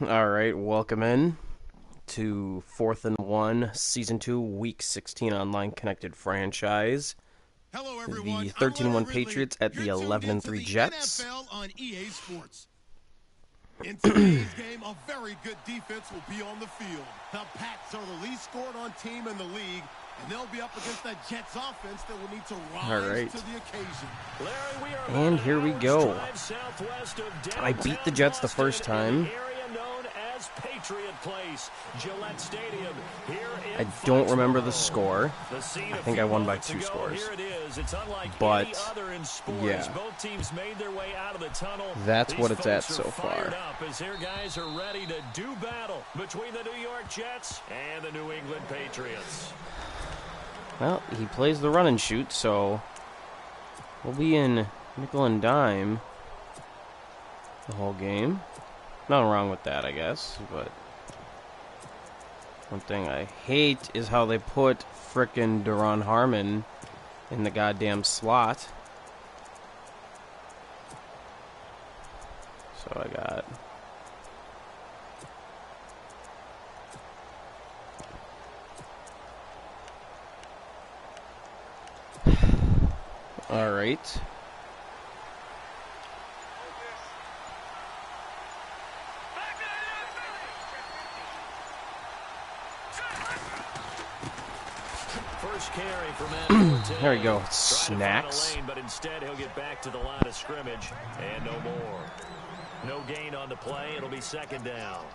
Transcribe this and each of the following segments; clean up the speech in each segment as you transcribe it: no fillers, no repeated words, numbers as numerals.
Alright, welcome in to 4th and 1, Season 2, Week 16 Online Connected Franchise. Hello, everyone. The 13-1 Patriots at the 11-3 Jets. NFL on EA Sports. In today's game, a very good defense will be on the field. The Pats are the least scored on team in the league, and they'll be up against the Jets offense that will need to rise to the occasion. And here we go. I beat the Jets the first time. I don't remember the score. I think I won by 2 scores. But, yeah. That's what it's at so far. As their guys are ready to do battle between the New York Jets and the New England Patriots. Well, he plays the run and shoot, so we'll be in nickel and dime the whole game. Nothing wrong with that, I guess, but one thing I hate is how they put frickin' Duron Harmon in the goddamn slot. So I got all right. First carry for Madden. There we go. Snacks. Lane, but instead he'll get back to the line of scrimmage and no more. No gain on the play. It'll be second down.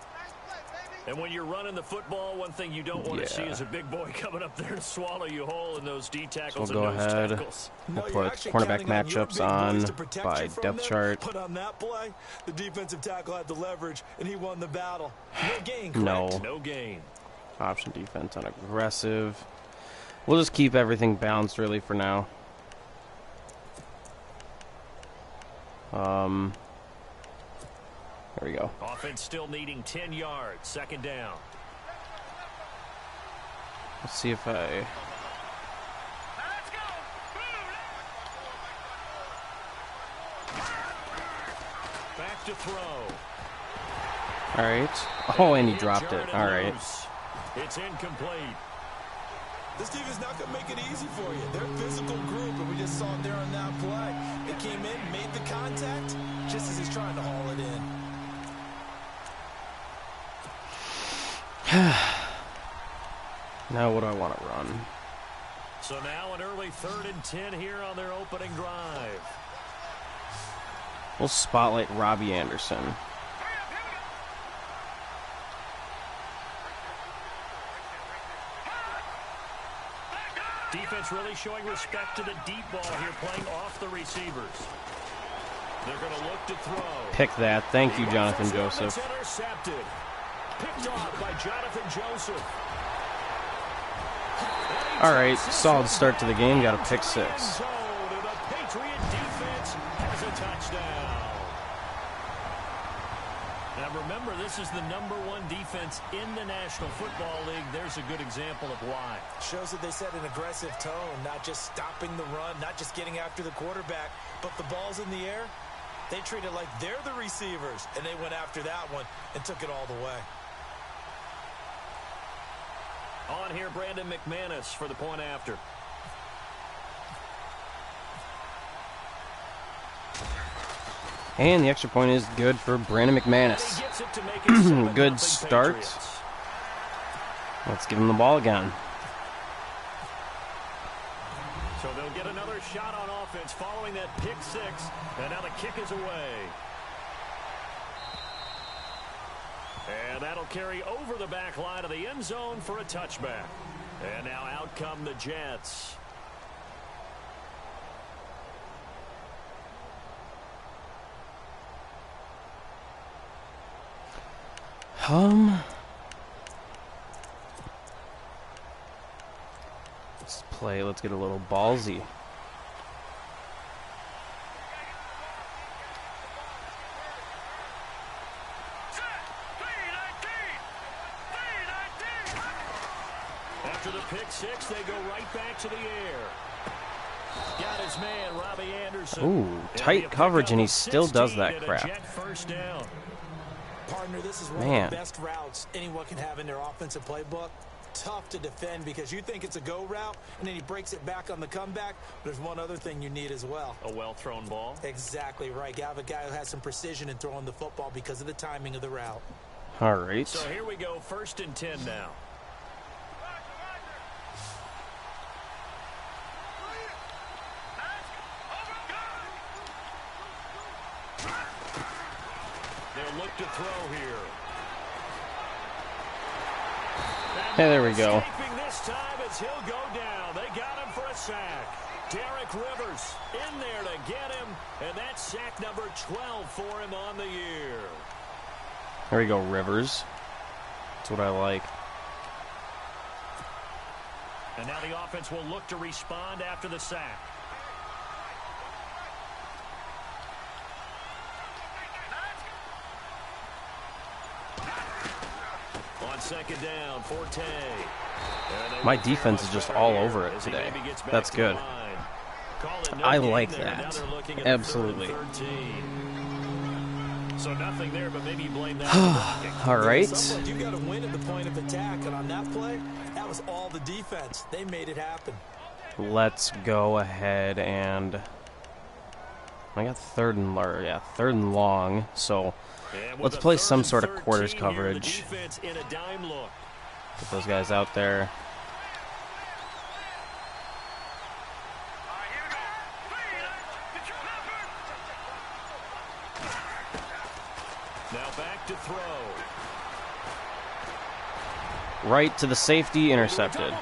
And when you're running the football, one thing you don't want to see is a big boy coming up there and swallow you whole in those D tackles so we'll go ahead. We'll put cornerback matchups on by depth chart. But on that play, the defensive tackle had the leverage, and he won the battle. No gain, correct? No gain. Option defense on aggressive. We'll just keep everything balanced really for now. There we go. Offense still needing 10 yards. Second down. Let's see if I... Back to throw. All right. Oh, and he dropped it. All right. It's incomplete. This defense not going to make it easy for you. They're a physical group, and we just saw it there on that play. They came in, made the contact, just as he's trying to haul it in. Now what do I want to run? So now an early 3rd and 10 here on their opening drive. We'll spotlight Robbie Anderson. Defense really showing respect to the deep ball here, playing off the receivers. They're going to look to throw. Pick that. Thank you, Jonathan Joseph. Intercepted. Picked off by Jonathan Joseph. All right, solid start to the game. Got a pick 6. The Patriot defense has a touchdown. Now remember, this is the #1 defense in the National Football League. There's a good example of why. Shows that they set an aggressive tone, not just stopping the run, not just getting after the quarterback, but the ball's in the air. They treat it like they're the receivers, and they went after that one and took it all the way. On here, Brandon McManus for the point after. And the extra point is good for Brandon McManus. Good start. Let's give him the ball again. So they'll get another shot on offense following that pick 6. And now the kick is away. And that'll carry over the back line of the end zone for a touchback. And now out come the Jets. Let's play. Let's get a little ballsy. After the pick 6, they go right back to the air. Got his man, Robbie Anderson. Ooh, tight coverage, and he still does that crap. Jet first down. Partner, this is one of the best routes anyone can have in their offensive playbook. Tough to defend because you think it's a go route, and then he breaks it back on the comeback. There's one other thing you need as well. A well-thrown ball? Exactly right. You have a guy who has some precision in throwing the football because of the timing of the route. All right. So here we go, 1st and 10 now. They'll look to throw here. Hey, there we go. This time as he'll go down. They got him for a sack. Derek Rivers in there to get him, and that's sack number 12 for him on the year. There we go, Rivers. That's what I like. And now the offense will look to respond after the sack. On 2nd down, Forte. My defense is just all over it today. That's good. I like that. Absolutely. So nothing there, but maybe you blame that on blocking. All right. You got to win at the point of attack, and on that play, that was all the defense. They made it happen. Let's go ahead and I got third and long. So let's play some sort of quarters coverage. Get those guys out there. Now back to throw. Right to the safety, intercepted.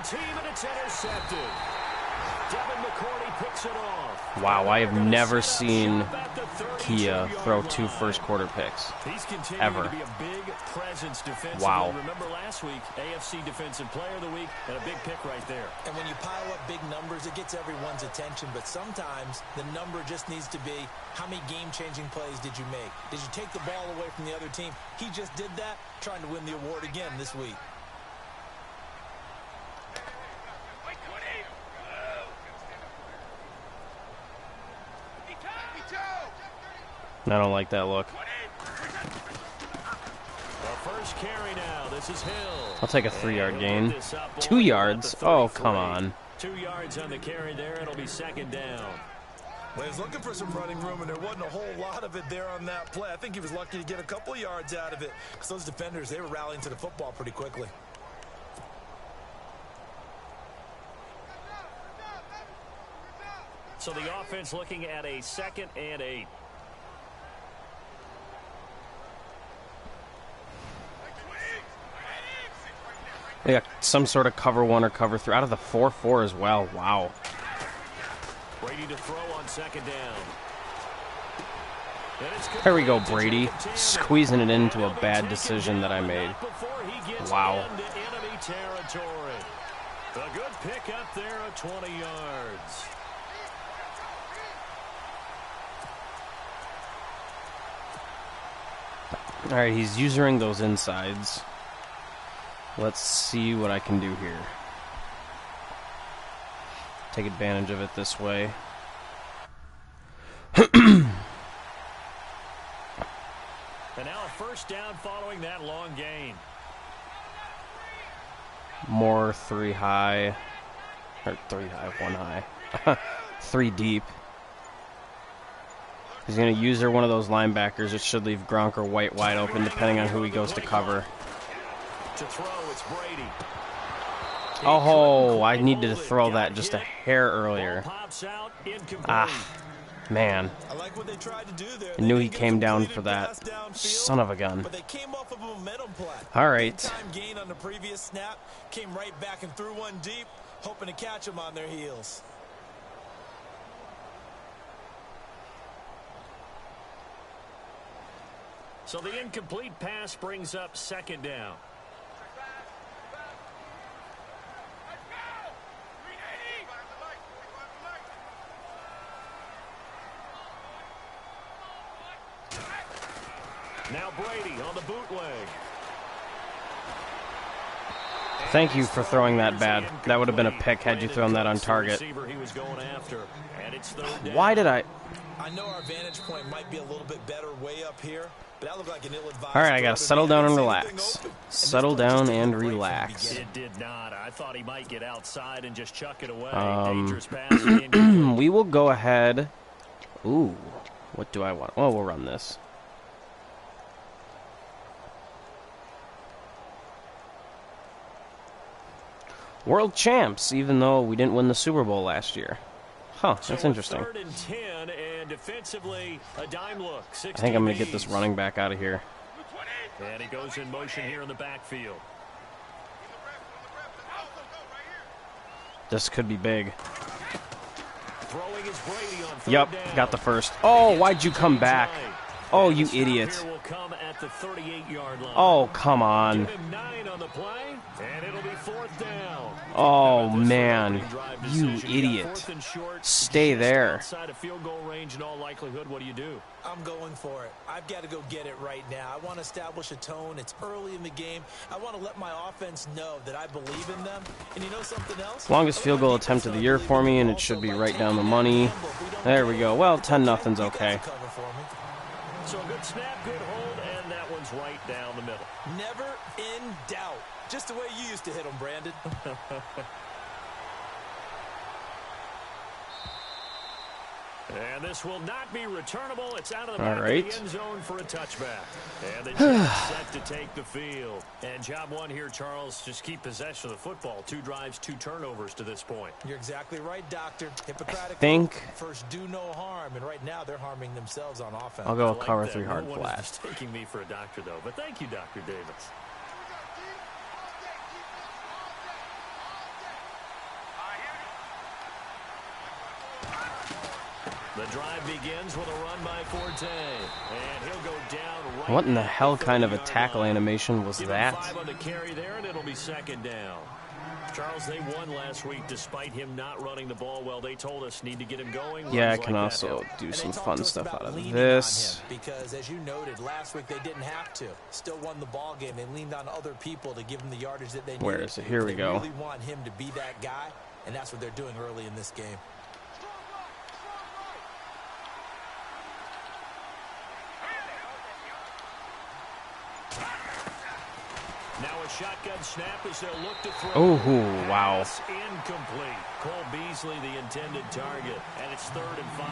Wow, I have never seen Kia throw 2 first-quarter picks. Ever. Wow. Remember last week, AFC Defensive Player of the Week, and a big pick right there. And when you pile up big numbers, it gets everyone's attention, but sometimes the number just needs to be, how many game-changing plays did you make? Did you take the ball away from the other team? He just did that, trying to win the award again this week. I don't like that look. First carry now. This is Hill. I'll take a 3-yard gain. 2 yards? Oh, come on. 2 yards on the carry there. It'll be 2nd down. Well, he was looking for some running room, and there wasn't a whole lot of it there on that play. I think he was lucky to get a couple yards out of it because those defenders, they were rallying to the football pretty quickly. So the offense looking at a 2nd and 8. They got some sort of cover 1 or cover 3 out of the 4-4 as well. Wow. Brady to throw on 2nd down. There we go, Brady. Squeezing it into a bad decision that I made. Wow. A good pick up there at 20 yards. All right, he's using those insides. Let's see what I can do here. Take advantage of it this way. And now a 1st down following that long gain. More 3 high. Or 3 high, 1 high. 3 deep. He's going to use one of those linebackers. It should leave Gronk or White wide open, depending on who he goes to cover. To throw, it's Brady. Oh, I needed to throw that just a hair earlier. Ah, man. I like what they tried to do there. I knew he came down for that. Son of a gun. But they came off of a momentum play. All right. Time gain on the previous snap, came right back and threw one deep, hoping to catch them on their heels. So the incomplete pass brings up 2nd down. Now Brady on the bootleg. Thank you for throwing that bad. That would have been a pick had you thrown that on target. Why did I... I know our vantage point might be a little bit better way up here, but that looked like an ill-advised. All right, I got to settle down and relax. Settle down and relax. It did not. I thought he might get outside and just chuck it away. Dangerous pass. We will go ahead. Ooh, what do I want? Well, we'll run this. World champs, even though we didn't win the Super Bowl last year. Huh, that's interesting. 3rd and 10, and defensively, a dime look. I think I'm going to get this running back out of here. And he goes in motion here in the backfield. This could be big. Throwing is Brady on 3rd Yep, down. got the first. Oh, why'd you come back? Oh, you idiot. Will come at the 38-yard line. Oh, come on. Give him 9 on the play, and it'll be 4th down. Oh, man. You idiot. Stay there. Outside of field goal range in all likelihood, what do you do? I'm going for it. I've got to go get it right now. I want to establish a tone. It's early in the game. I want to let my offense know that I believe in them. And you know something else? Longest field goal attempt of the year for me, and it should be right down the money. There we go. Well, 10-0's okay. So good snap, good hold, and that one's right down the middle. Never in doubt. Just the way you used to hit them, Brandon. And this will not be returnable. It's out of the back of the end zone for a touchback. And the Jets set to take the field. And job one here, Charles, just keep possession of the football. 2 drives, 2 turnovers to this point. You're exactly right, Doctor. Hippocratic. First do no harm, and right now they're harming themselves on offense. I'll go cover 3 hard flat. flat. Taking me for a doctor, though. But thank you, Dr. Davis. The drive begins with a run by Forte, and he'll go down right. What in the hell kind of a tackle animation was that? 5 on the carry there, and it'll be 2nd down. Charles, they won last week despite him not running the ball well. They told us need to get him going. Yeah, I can also do some fun stuff out of this. Because as you noted, last week they didn't have to. Still won the ball game. They leaned on other people to give them the yardage that they needed. Where is it? Here we go. They really want him to be that guy, and that's what they're doing early in this game. Now a shotgun snap as they'll look to throw. Oh, wow. Incomplete. Cole Beasley, the intended target, and it's 3rd and 5.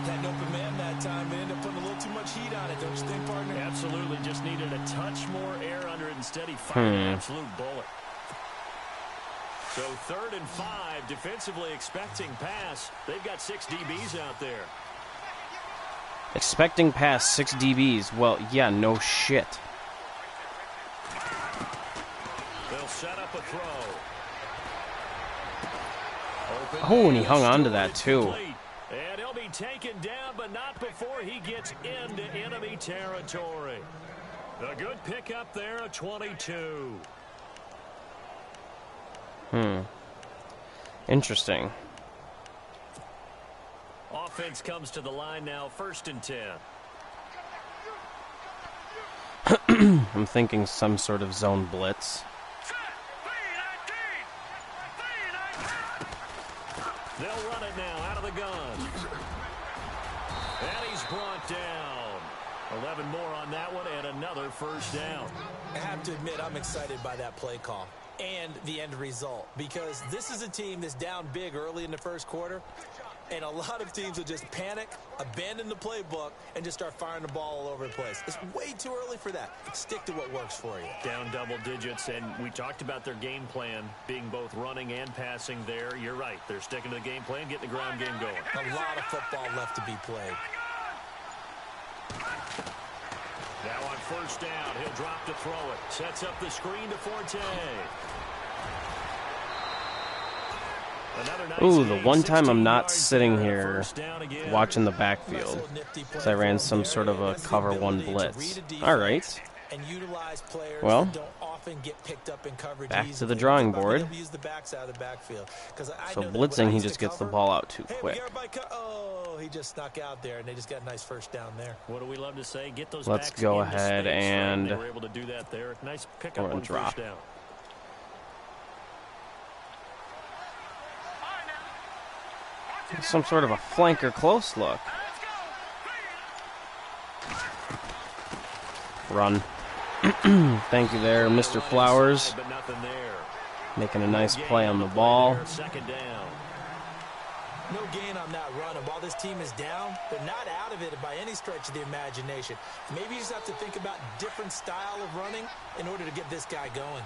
Had an open man that time. They ended up putting a little too much heat on it, don't you think, partner? Absolutely. Just needed a touch more air under it. Instead, he fired an absolute bullet. So 3rd and 5, defensively expecting pass. They've got 6 DBs out there. Expecting pass, 6 DBs. Well, yeah, no shit. They'll set up a throw. Oh, and he hung on to that, too. And he'll be taken down, but not before he gets into enemy territory. A good pickup there, a 22. Interesting. Offense comes to the line now, 1st and 10. I'm thinking some sort of zone blitz. They'll run it now out of the gun. And he's brought down. 11 more on that one and another 1st down. I have to admit, I'm excited by that play call and the end result, because this is a team that's down big early in the 1st quarter, and a lot of teams will just panic, abandon the playbook, and just start firing the ball all over the place. It's way too early for that. Stick to what works for you. Down double digits, and we talked about their game plan being both running and passing there. You're right. They're sticking to the game plan, getting the ground game going. A lot of football left to be played. Now on 1st down, he'll drop to throw it. Sets up the screen to Forte. Ooh, the one time I'm not sitting here watching the backfield, because I ran some sort of a cover 1 blitz. All right. Well, back to the drawing board. So blitzing, he just gets the ball out too quick. Oh, he just snuck out there, and they just got a nice 1st down there. What do we love to say? Get those. Let's go ahead and they were able to do that there. Nice pickup on drop. 1st down. Some sort of a flanker close look. Run. Thank you there, Mr. Flowers. Making a nice play on the ball. No gain on that run, and while this team is down, they're not out of it by any stretch of the imagination. Maybe you just have to think about different style of running in order to get this guy going.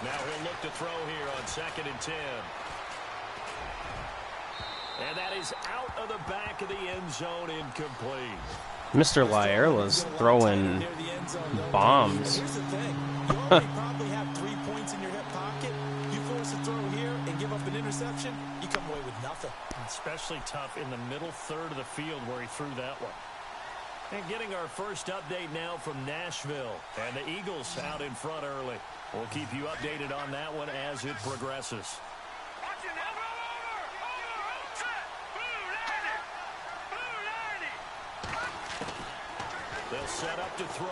Now he'll look to throw here on 2nd and 10. And that is out of the back of the end zone, incomplete. Mr. Laierla's throwing bombs. Here's the thing. You already probably have 3 points in your hip pocket. You force a throw here and give up an interception, you come away with nothing. Especially tough in the middle third of the field where he threw that one. And getting our first update now from Nashville. And the Eagles out in front early. We'll keep you updated on that one as it progresses. They'll set up to throw.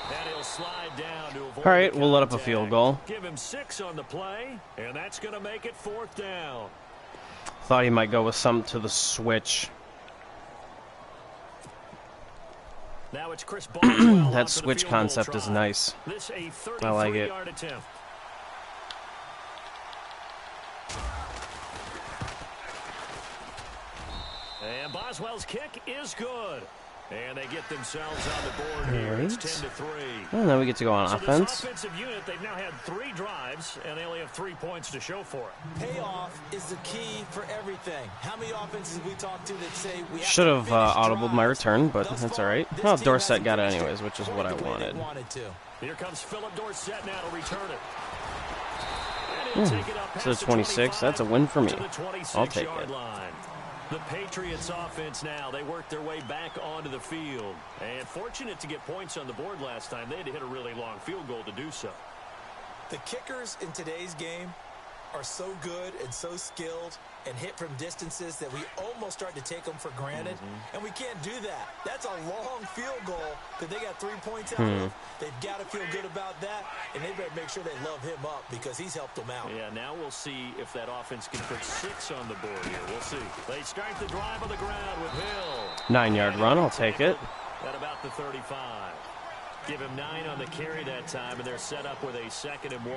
And he'll slide down to avoid. All right, we'll let up a field goal. Give him 6 on the play, and that's going to make it 4th down. Thought he might go with something to the switch. Now it's Chris Boswell. That switch concept is nice. This a I like it. 33-yard attempt. And Boswell's kick is good. And they get themselves on the board here. It's 10-3. And then we get to go on offense. This offensive unit, they've now had 3 drives, and they only have 3 points to show for it. Payoff is the key for everything. How many offenses we talked to that say we should have audibled my return, but that's all right. Well, Dorsett got it anyways, which is what I wanted. Here comes Philip Dorsett now to return it. Take it up So 26, that's a win for me. I'll take it. The Patriots offense now, they worked their way back onto the field. And fortunate to get points on the board last time. They had to hit a really long field goal to do so. The kickers in today's game are so good and so skilled and hit from distances that we almost start to take them for granted. And we can't do that. That's a long field goal that they got 3 points out of. They've got to feel good about that, and they better make sure they love him up because he's helped them out. Yeah, now we'll see if that offense can put 6 on the board here. We'll see. They start the drive on the ground with Hill. 9-yard run, I'll take it. At about the 35. Give him 9 on the carry that time, and they're set up with a 2nd and 1.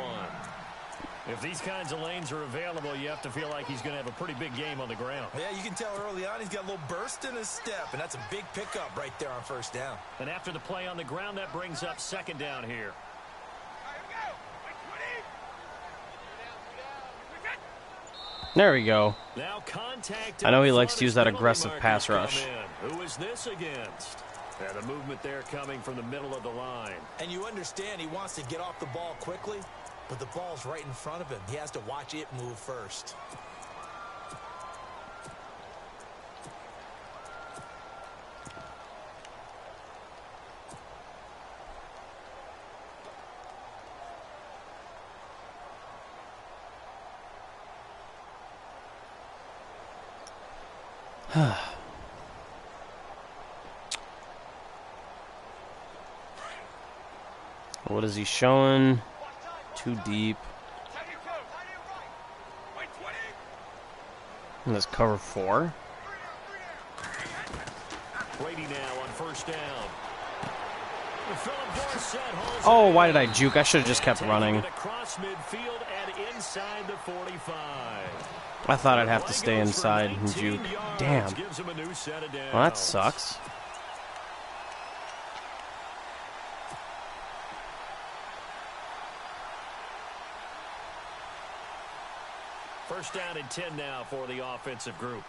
If these kinds of lanes are available, you have to feel like he's going to have a pretty big game on the ground. Yeah, you can tell early on he's got a little burst in his step, and that's a big pickup right there on 1st down. And after the play on the ground, that brings up 2nd down here. There we go. Now contact. I know he likes to use that aggressive pass rush. Who is this against? Yeah, the movement there coming from the middle of the line. And you understand he wants to get off the ball quickly, but the ball's right in front of him. He has to watch it move first. What is he showing? Too deep. And that's cover 4. Brady now on 1st down. Oh, why did I juke? I should have just kept running. Across midfield and inside the 45. I thought I'd have to stay inside and juke. Damn. Well, that sucks. First down and 10 now for the offensive group.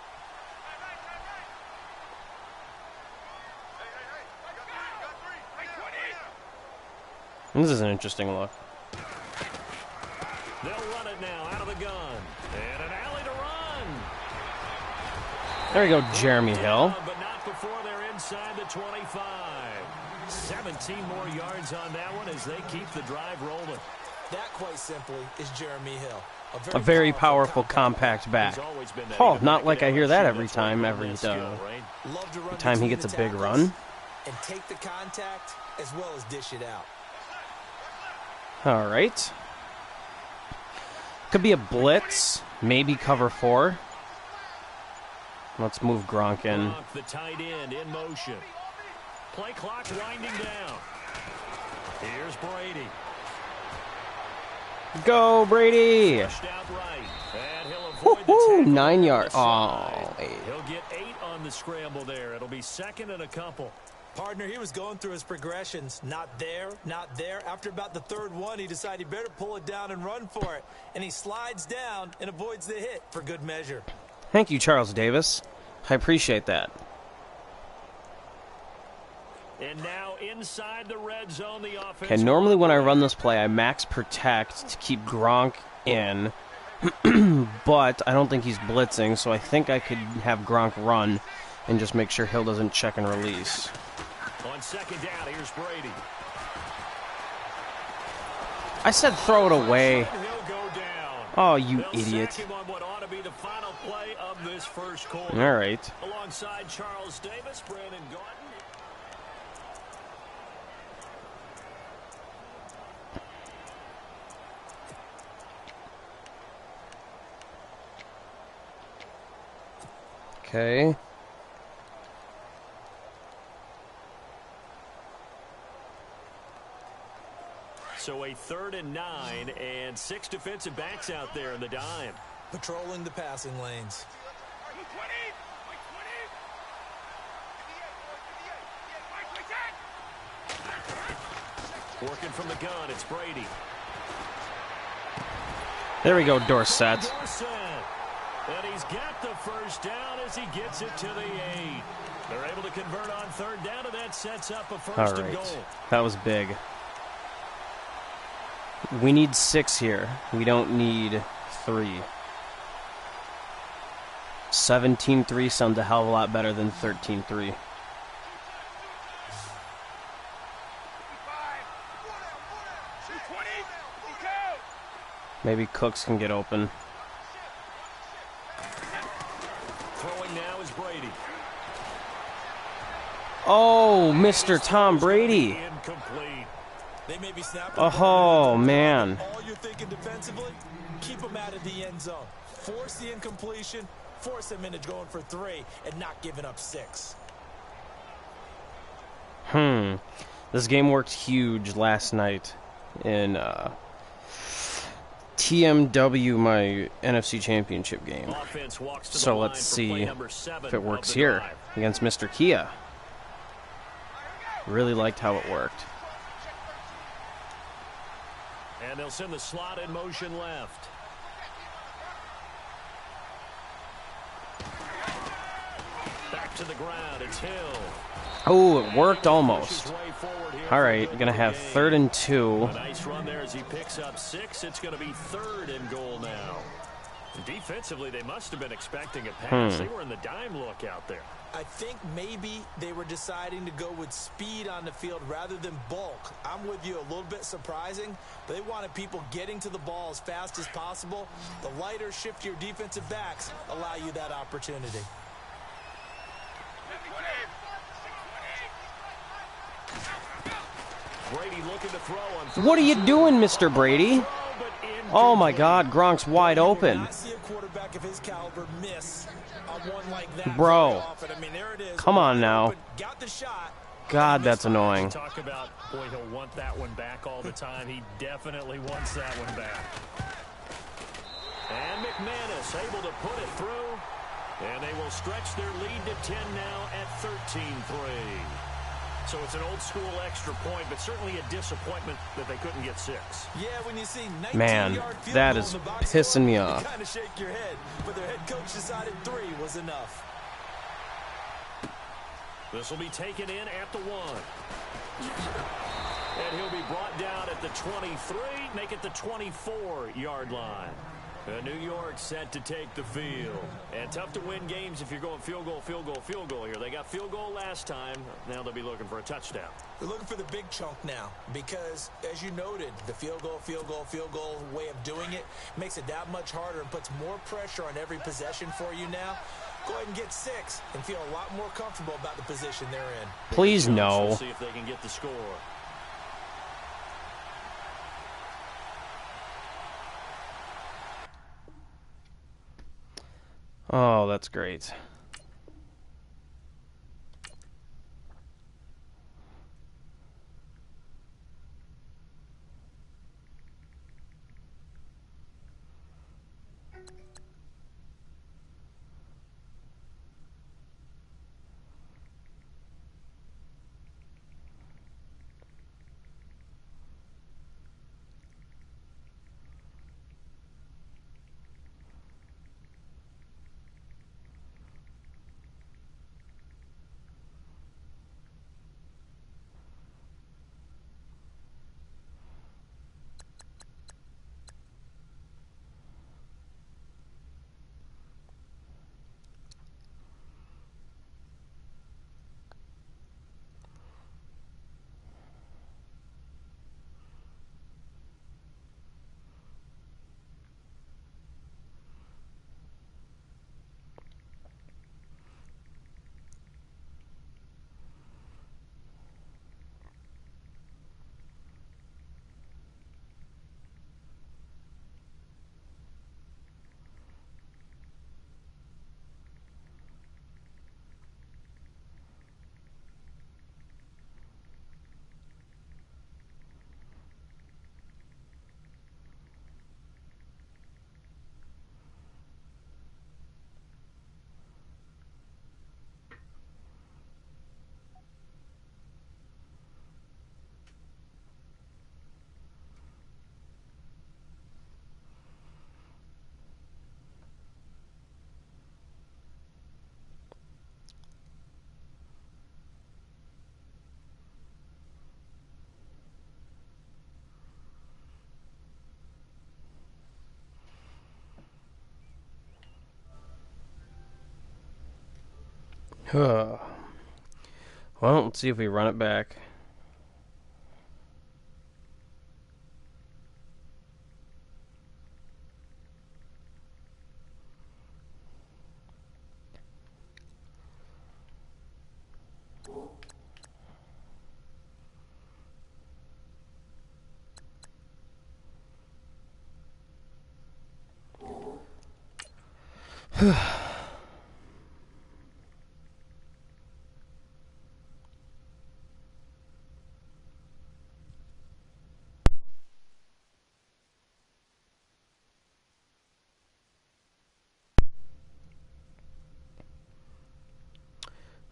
This is an interesting look. They'll run it now out of the gun. And an alley to run. There we go, Jeremy Hill. But not before they're inside the 25. 17 more yards on that one as they keep the drive rolling. That, quite simply, is Jeremy Hill. A very powerful, compact back. Oh, not like I hear that every time he gets a big run. And take the contact as well as dish it out. All right. Could be a blitz, maybe cover 4. Let's move Gronk in. Gronk, the tight end, in motion. Play clock winding down. Here's Brady. Go, Brady! Out right, and he'll avoid the tackle 9 yards. Oh, 8. He'll get 8 on the scramble there. It'll be second and a couple. Partner, he was going through his progressions. Not there, not there. After about the third one, he decided he better pull it down and run for it. And he slides down and avoids the hit for good measure. Thank you, Charles Davis. I appreciate that. And now inside the red zone, the offense. Okay, normally when I run this play, I max protect to keep Gronk in. But I don't think he's blitzing, so I think I could have Gronk run and just make sure Hill doesn't check and release. On second down, here's Brady. I said throw it away. He'll go down. Oh, you They'll idiot. sack him on what ought to be the final play of this first quarter. All right. Alongside Charles Davis, Brandon Gordon. Okay. So a 3rd and 9 and 6 defensive backs out there in the dime. Patrolling the passing lanes. Working from the gun, it's Brady. There we go, Dorsett. Dorsett. And he's got the first down as he gets it to the 8. They're able to convert on 3rd down, and that sets up a first and goal. That was big. We need 6 here. We don't need 3. 17-3 sounds a hell of a lot better than 13-3. Maybe Cooks can get open. Throwing now is Brady. Oh, Mr. Tom Brady. Incomplete. They may be snapping. Oh, man. All you're thinking defensively, keep them out of the end zone. Force the incompletion, force them into going for 3, and not giving up 6. This game worked huge last night in TMW, my NFC Championship game. So let's see if it works here against Mr. Kia. Really liked how it worked. And they'll send the slot in motion left. Back to the ground, it's Hill. Oh, it worked almost. All right, gonna have 3rd and 2. A nice run there as he picks up 6. It's going to be 3rd and goal now. Defensively, they must have been expecting a pass. They were in the dime look out there. I think maybe they were deciding to go with speed on the field rather than bulk. I'm with you, a little bit surprising. But they wanted people getting to the ball as fast as possible. The lighter, shiftier defensive backs allow you that opportunity. Brady looking to throw on. What are you doing, Mr. Brady? Oh my God, Gronk's wide open. I see a quarterback of his caliber miss on one like that. Bro, I mean, there it is. come on now. Got the shot. God, that's annoying. Talk about, boy, he'll want that one back all the time. He definitely wants that one back. And McManus able to put it through. And they will stretch their lead to 10 now at 13-3. So it's an old-school extra point, but certainly a disappointment that they couldn't get 6. Yeah, when you see 19-yard Man, field that goal is in the box pissing score, me you off. kind of shake your head, but their head coach decided 3 was enough. This will be taken in at the 1. And he'll be brought down at the 23, make it the 24-yard line. New York set to take the field. And tough to win games if you're going field goal, field goal, field goal here. They got field goal last time. Now they'll be looking for a touchdown. They're looking for the big chunk now because, as you noted, the field goal, field goal, field goal way of doing it makes it that much harder and puts more pressure on every possession for you now. Go ahead and get 6 and feel a lot more comfortable about the position they're in. Please no. We'll see if they can get the score. Oh, that's great. Well, let's see if we run it back.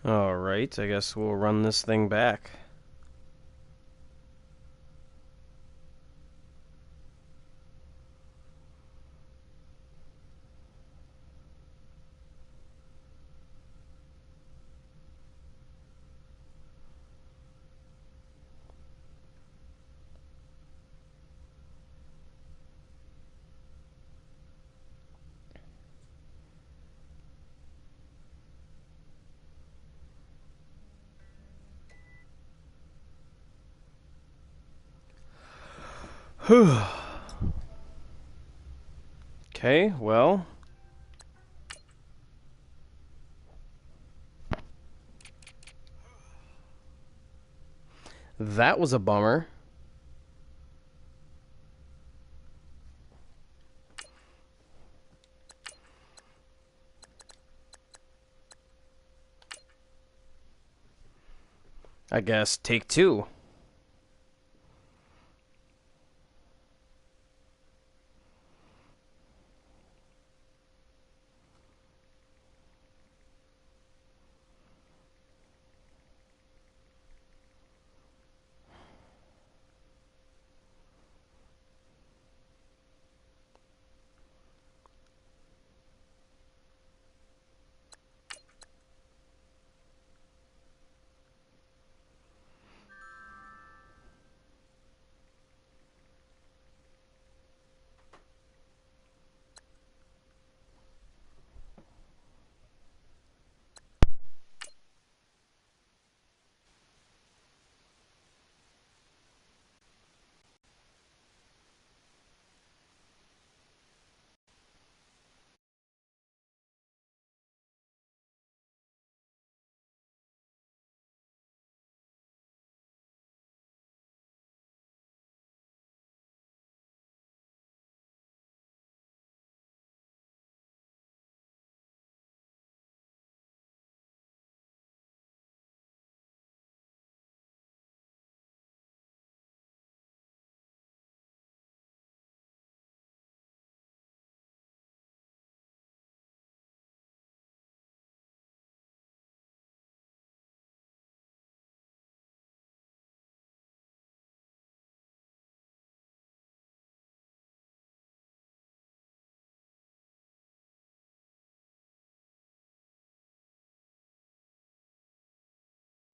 Alright, I guess we'll run this thing back. Okay, well. That was a bummer. I guess take 2.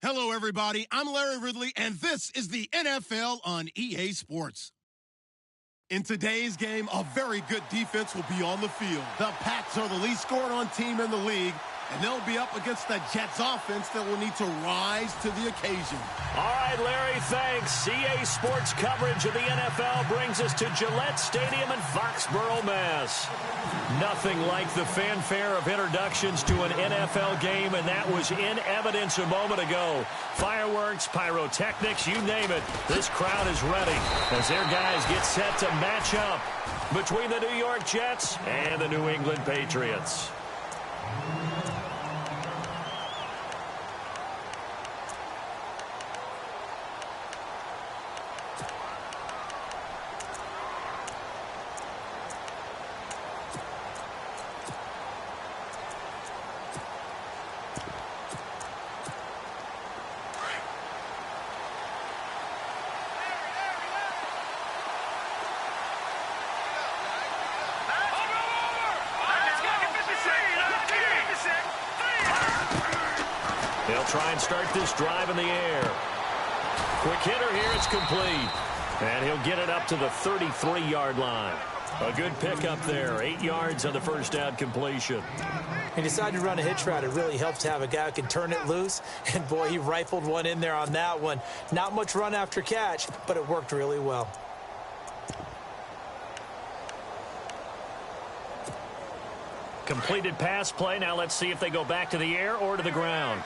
Hello, everybody. I'm Larry Ridley, and this is the NFL on EA Sports. In today's game, a very good defense will be on the field. The Pats are the least scored-on team in the league, and they'll be up against the Jets offense that will need to rise to the occasion. All right, Larry, thanks. EA Sports coverage of the NFL brings us to Gillette Stadium in Foxborough, Mass. Nothing like the fanfare of introductions to an NFL game, and that was in evidence a moment ago. Fireworks, pyrotechnics, you name it. This crowd is ready as their guys get set to match up between the New York Jets and the New England Patriots. They'll try and start this drive in the air. Quick hitter here, it's complete. And he'll get it up to the 33-yard line. A good pickup there, 8 yards on the first down completion. He decided to run a hitch route. It really helps to have a guy who can turn it loose. And, boy, he rifled one in there on that one. Not much run after catch, but it worked really well. Completed pass play. Now let's see if they go back to the air or to the ground.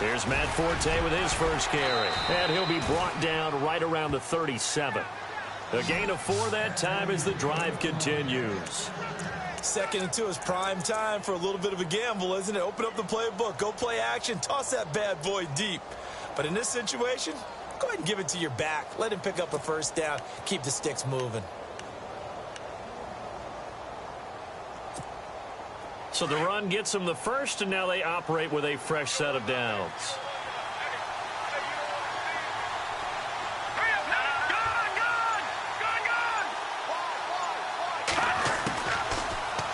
Here's Matt Forte with his first carry. And he'll be brought down right around the 37. A gain of 4 that time as the drive continues. Second and 2 is prime time for a little bit of a gamble, isn't it? Open up the playbook, go play action, toss that bad boy deep. But in this situation, go ahead and give it to your back. Let him pick up a first down. Keep the sticks moving. So the run gets them the first, and now they operate with a fresh set of downs.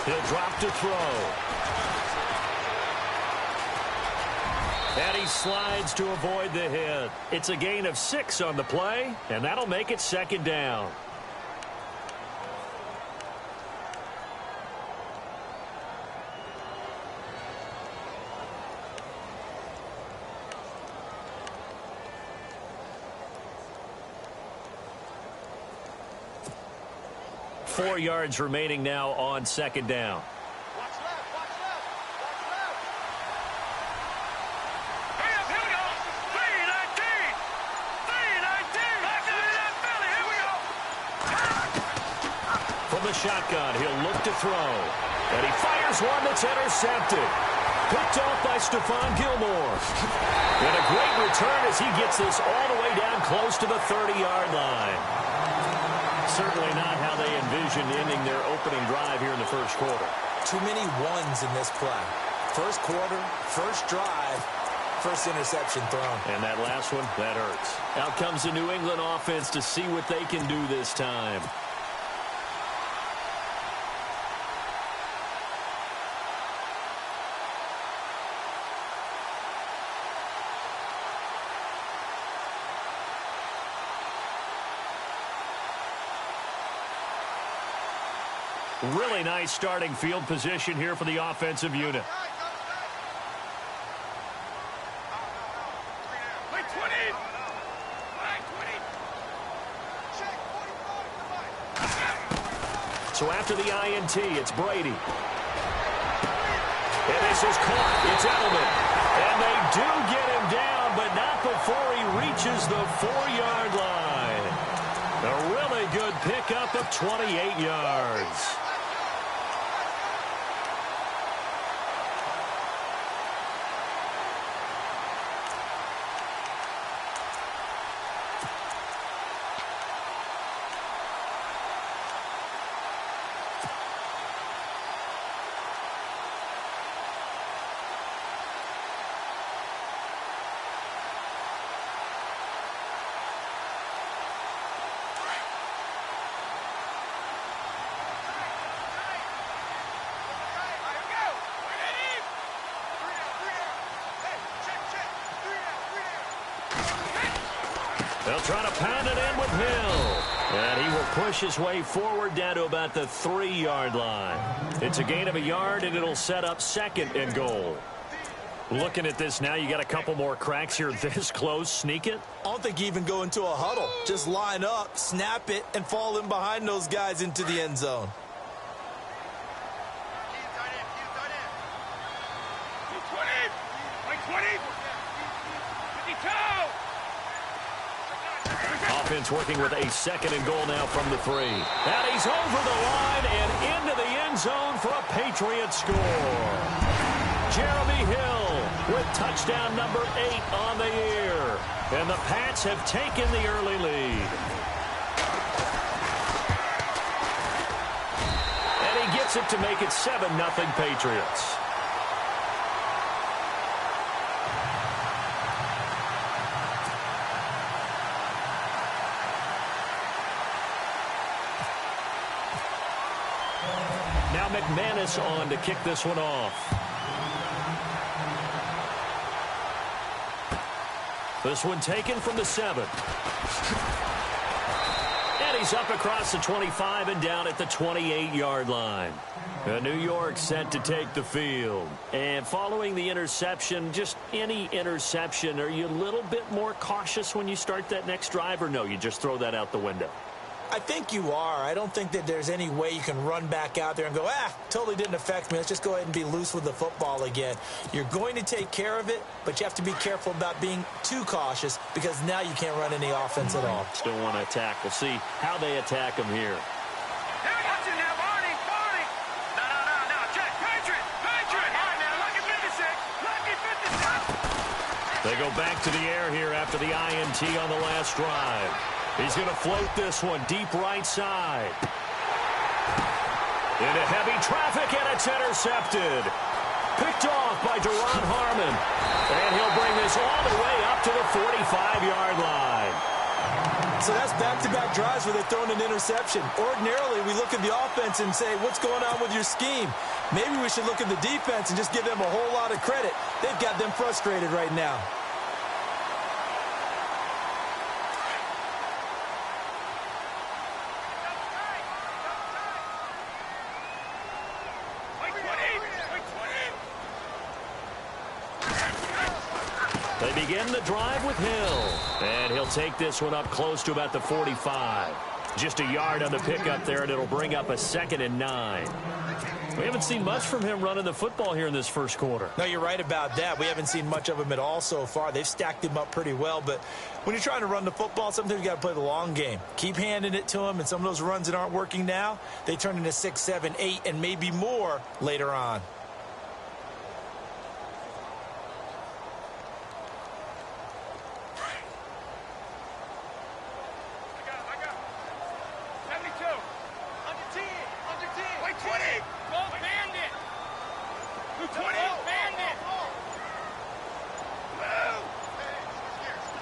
He'll drop to throw. And he slides to avoid the hit. It's a gain of 6 on the play, and that'll make it second down. Four yards remaining now on second down. Watch left, watch left, watch left. Here we go. 3-19. Back to that belly. Here we go. From the shotgun, he'll look to throw. And he fires one that's intercepted. Picked off by Stephon Gilmore. And a great return as he gets this all the way down close to the 30-yard line. Certainly not how they envisioned ending their opening drive here in the first quarter. Too many ones in this play. First quarter, first drive, first interception thrown. And that last one, that hurts. Out comes the New England offense to see what they can do this time. Really nice starting field position here for the offensive unit. So after the INT, it's Brady. And this is caught. It's Edelman. And they do get him down, but not before he reaches the 4-yard line. A really good pickup of 28 yards. They'll try to pound it in with Hill. And he will push his way forward down to about the 3-yard line. It's a gain of a yard, and it'll set up 2nd and goal. Looking at this now, you got a couple more cracks here this close. Sneak it? I don't think you even go into a huddle. Just line up, snap it, and fall in behind those guys into the end zone. Offense working with a 2nd and goal now from the 3. And he's over the line and into the end zone for a Patriots score. Jeremy Hill with touchdown number 8 on the year. And the Pats have taken the early lead. And he gets it to make it 7-0 Patriots. Now McManus on to kick this one off. This one taken from the 7. And he's up across the 25 and down at the 28-yard line. New York set to take the field. And following the interception, just any interception, are you a little bit more cautious when you start that next drive, or no, you just throw that out the window? I think you are. I don't think that there's any way you can run back out there and go, totally didn't affect me. Let's just go ahead and be loose with the football again. You're going to take care of it, but you have to be careful about being too cautious because now you can't run any offense at all. Still want to attack. We'll see how they attack him here. They go back to the air here after the INT on the last drive. He's going to float this one deep right side. Into heavy traffic, and it's intercepted. Picked off by Duron Harmon. And he'll bring this all the way up to the 45-yard line. So that's back-to-back drives where they're throwing an interception. Ordinarily, we look at the offense and say, what's going on with your scheme? Maybe we should look at the defense and just give them a whole lot of credit. They've got them frustrated right now. They begin the drive with Hill. And he'll take this one up close to about the 45. Just a yard on the pickup there, and it'll bring up a 2nd and 9. We haven't seen much from him running the football here in this first quarter. No, you're right about that. We haven't seen much of him at all so far. They've stacked him up pretty well, but when you're trying to run the football, sometimes you got to play the long game. Keep handing it to him, and some of those runs that aren't working now, they turn into 6, 7, 8, and maybe more later on.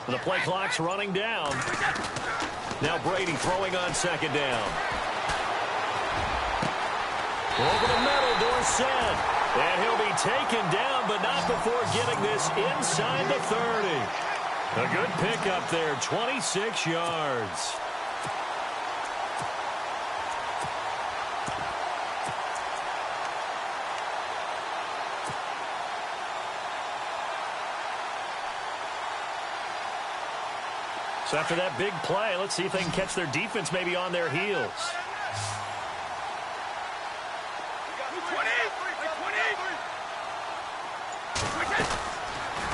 The play clock's running down. Now Brady throwing on 2nd down. Over the middle, Dorsett. And he'll be taken down, but not before getting this inside the 30. A good pickup there, 26 yards. So after that big play, let's see if they can catch their defense maybe on their heels.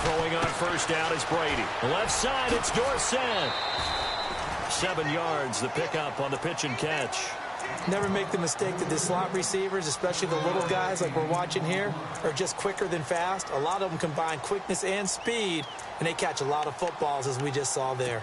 Throwing on first down is Brady. Left side, it's Dorsett. 7 yards, the pickup on the pitch and catch. Never make the mistake that the slot receivers, especially the little guys like we're watching here, are just quicker than fast. A lot of them combine quickness and speed, and they catch a lot of footballs, as we just saw there.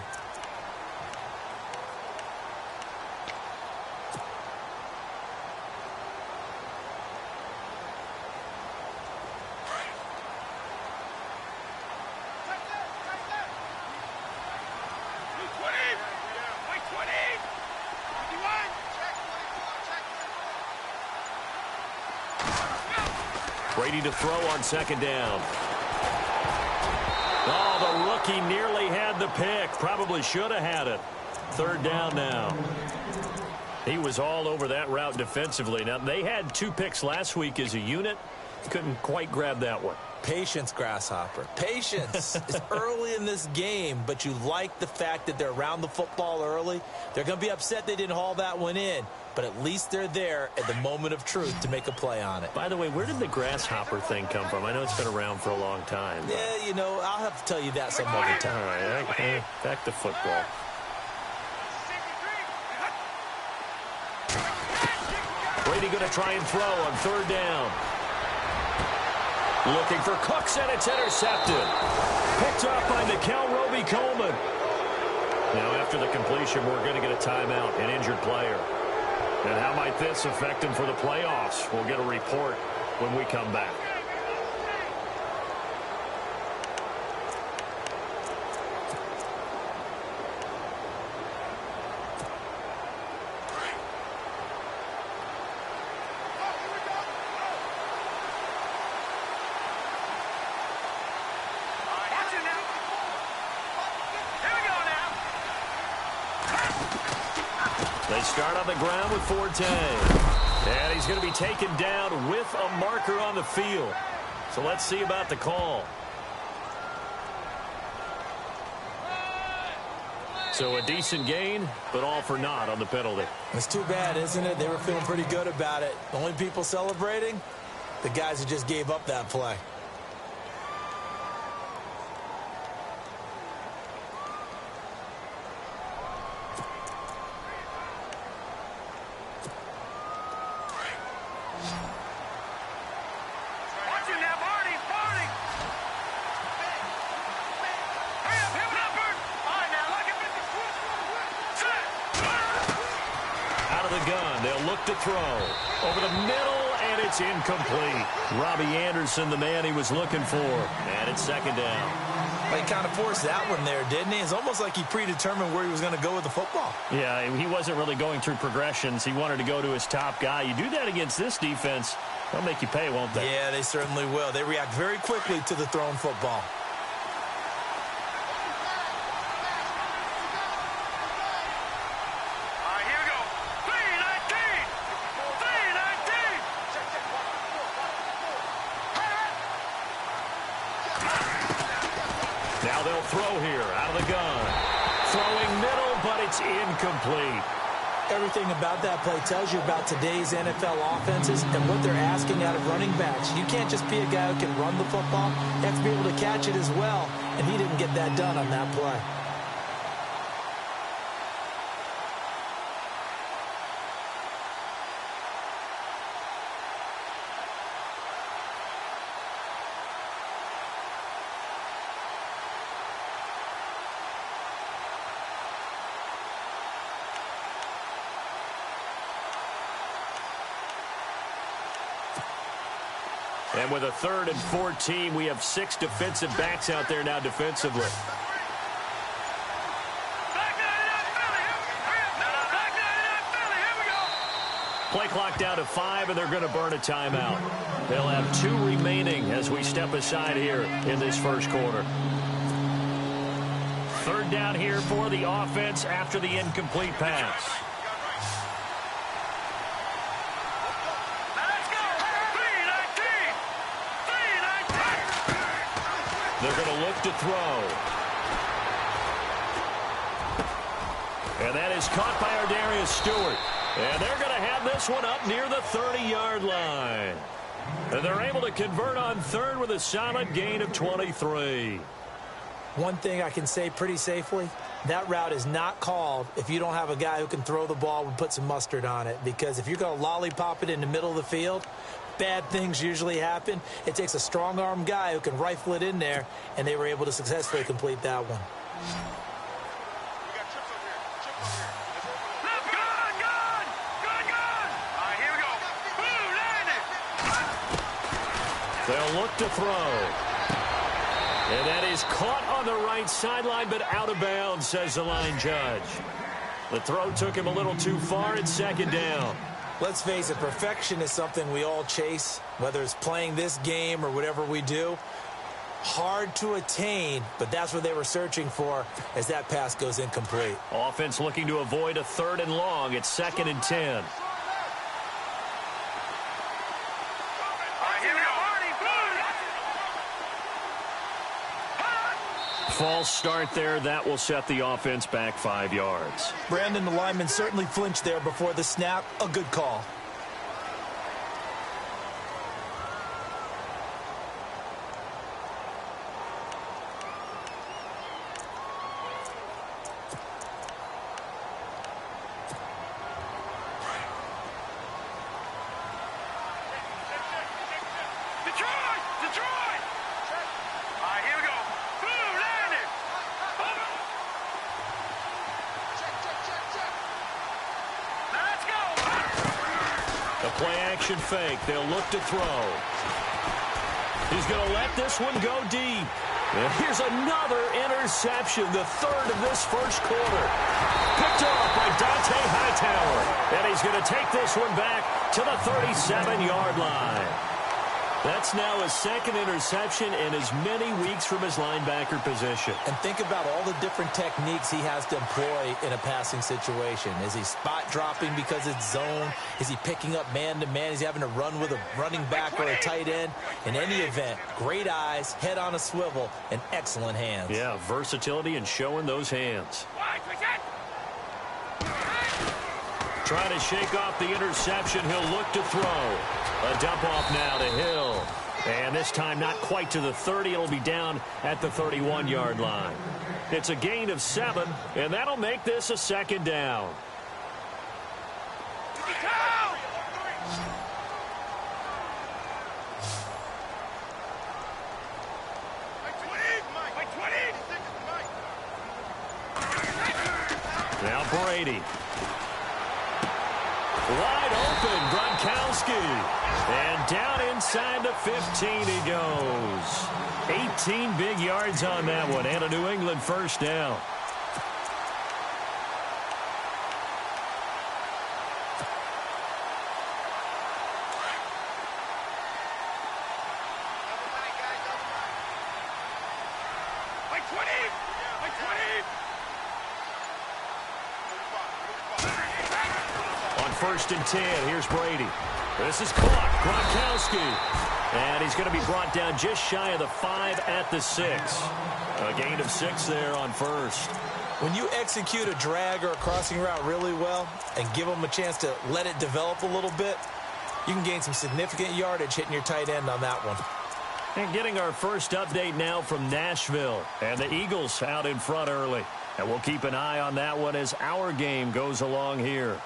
Brady to throw on 2nd down. Oh, the He nearly had the pick. Probably should have had it. Third down now. He was all over that route defensively. Now, they had 2 picks last week as a unit. Couldn't quite grab that one. Patience, Grasshopper. Patience. It's early in this game, but you like the fact that they're around the football early. They're going to be upset they didn't haul that one in, but at least they're there at the moment of truth to make a play on it. By the way, where did the grasshopper thing come from? I know it's been around for a long time. Yeah, you know, I'll have to tell you that some other time. All right, back to football. Brady going to try and throw on third down. Looking for Cooks, and it's intercepted. Picked off by Mikel Roby-Coleman. Now, after the completion, we're going to get a timeout, an injured player. And how might this affect him for the playoffs? We'll get a report when we come back. They start on the ground with Forte. And he's going to be taken down with a marker on the field. So let's see about the call. So a decent gain, but all for naught on the penalty. It's too bad, isn't it? They were feeling pretty good about it. The only people celebrating, the guys who just gave up that play. To throw over the middle, and it's incomplete. Robbie Anderson, the man he was looking for, and it's second down. Well, he kind of forced that one there, didn't he? It's almost like he predetermined where he was going to go with the football. Yeah, he wasn't really going through progressions. He wanted to go to his top guy. You do that against this defense, they'll make you pay, won't they? Yeah, they certainly will. They react very quickly to the thrown football. Now they'll throw here out of the gun. Throwing middle, but it's incomplete. Everything about that play tells you about today's NFL offenses and what they're asking out of running backs. You can't just be a guy who can run the football. You have to be able to catch it as well, and he didn't get that done on that play. And with a 3rd and 14, we have 6 defensive backs out there now defensively. Play clock down to 5, and they're going to burn a timeout. They'll have 2 remaining as we step aside here in this first quarter. 3rd down here for the offense after the incomplete pass. They're going to look to throw. And that is caught by Ardarius Stewart. And they're going to have this one up near the 30-yard line. And they're able to convert on 3rd with a solid gain of 23. One thing I can say pretty safely, that route is not called if you don't have a guy who can throw the ball and put some mustard on it. Because if you're going to lollipop it in the middle of the field, bad things usually happen. It takes a strong-arm guy who can rifle it in there, and they were able to successfully complete that one. They'll look to throw. And that is caught on the right sideline, but out of bounds, says the line judge. The throw took him a little too far. It's 2nd down. Let's face it, perfection is something we all chase, whether it's playing this game or whatever we do. Hard to attain, but that's what they were searching for as that pass goes incomplete. Offense looking to avoid a 3rd and long. It's 2nd and 10. False start there. That will set the offense back 5 yards. Brandon, the lineman certainly flinched there before the snap. A good call. Play-action fake. They'll look to throw. He's going to let this one go deep. And here's another interception, the 3rd of this first quarter. Picked off by Dante Hightower. And he's going to take this one back to the 37-yard line. That's now his 2nd interception in as many weeks from his linebacker position. And think about all the different techniques he has to employ in a passing situation. Is he spot dropping because it's zone? Is he picking up man-to-man? Is he having to run with a running back or a tight end? In any event, great eyes, head on a swivel, and excellent hands. Yeah, versatility and showing those hands. Trying to shake off the interception. He'll look to throw. A dump off now to Hill. And this time not quite to the 30. It'll be down at the 31-yard line. It's a gain of 7, and that'll make this a 2nd down. Now Brady. Wide open, Gronkowski. And down inside the 15 he goes. 18 big yards on that one, and a New England first down. On 1st and 10, here's Brady. This is caught. Gronkowski. And he's going to be brought down just shy of the 5 at the 6. A gain of 6 there on 1st. When you execute a drag or a crossing route really well and give them a chance to let it develop a little bit, you can gain some significant yardage hitting your tight end on that one. And getting our first update now from Nashville. And the Eagles out in front early. And we'll keep an eye on that one as our game goes along here.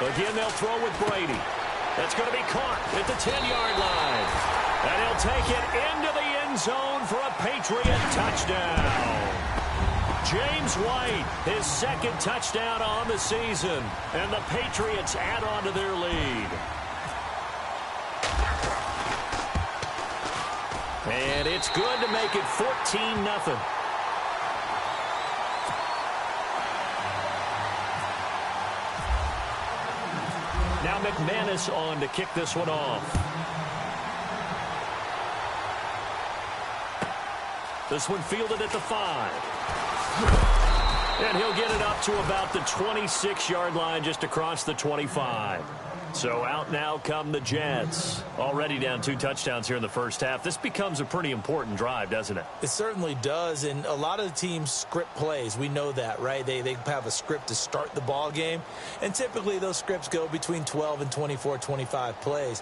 Again, they'll throw with Brady. That's going to be caught at the 10-yard line. And he'll take it into the end zone for a Patriot touchdown. James White, his 2nd touchdown on the season. And the Patriots add on to their lead. And it's good to make it 14-0. Now McManus on to kick this one off. This one fielded at the 5. And he'll get it up to about the 26-yard line, just across the 25. So out now come the Jets. Already down 2 touchdowns here in the first half. This becomes a pretty important drive, doesn't it? It certainly does, and a lot of the teams script plays. We know that, right? They have a script to start the ball game, and typically those scripts go between 12 and 24, 25 plays.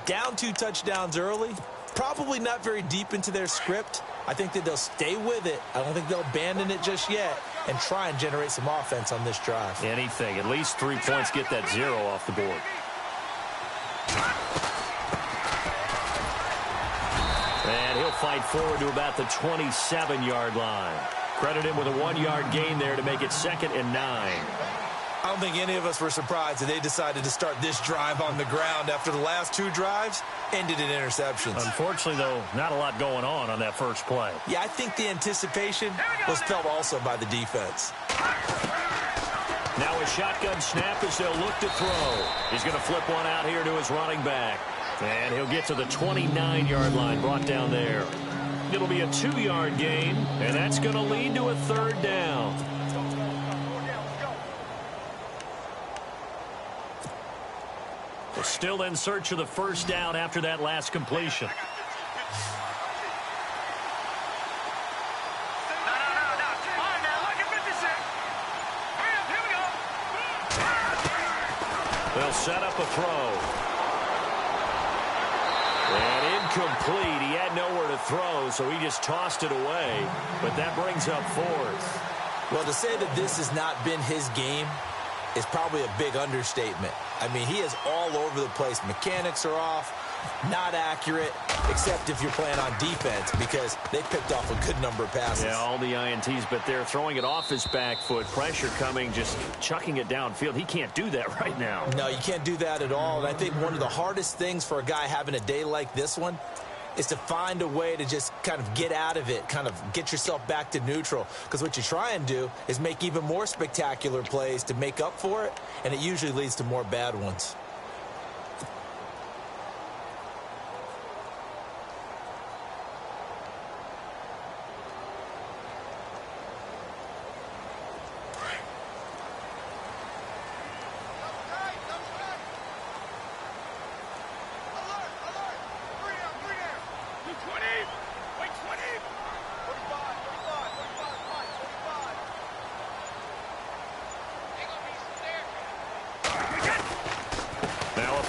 Down 2 touchdowns early, probably not very deep into their script. I think that they'll stay with it. I don't think they'll abandon it just yet and try and generate some offense on this drive. Anything. At least 3 points, get that 0 off the board. And he'll fight forward to about the 27-yard line. Credit him with a 1-yard gain there to make it 2nd and 9. I don't think any of us were surprised that they decided to start this drive on the ground after the last 2 drives ended in interceptions. Unfortunately, though, not a lot going on that first play. Yeah, I think the anticipation was felt also by the defense. Now a shotgun snap as they'll look to throw. He's going to flip one out here to his running back. And he'll get to the 29-yard line, brought down there. It'll be a 2-yard gain, and that's going to lead to a 3rd down. We're still in search of the 1st down after that last completion. They'll set up a throw. And incomplete. He had nowhere to throw, so he just tossed it away. But that brings up 4th. Well, to say that this has not been his game is probably a big understatement. I mean, he is all over the place. Mechanics are off, not accurate, except if you're playing on defense, because they picked off a good number of passes. Yeah, all the INTs, but they're throwing it off his back foot. Pressure coming, just chucking it downfield. He can't do that right now. No, you can't do that at all. And I think one of the hardest things for a guy having a day like this one is to find a way to just kind of get out of it, kind of get yourself back to neutral. Because what you try and do is make even more spectacular plays to make up for it, and it usually leads to more bad ones.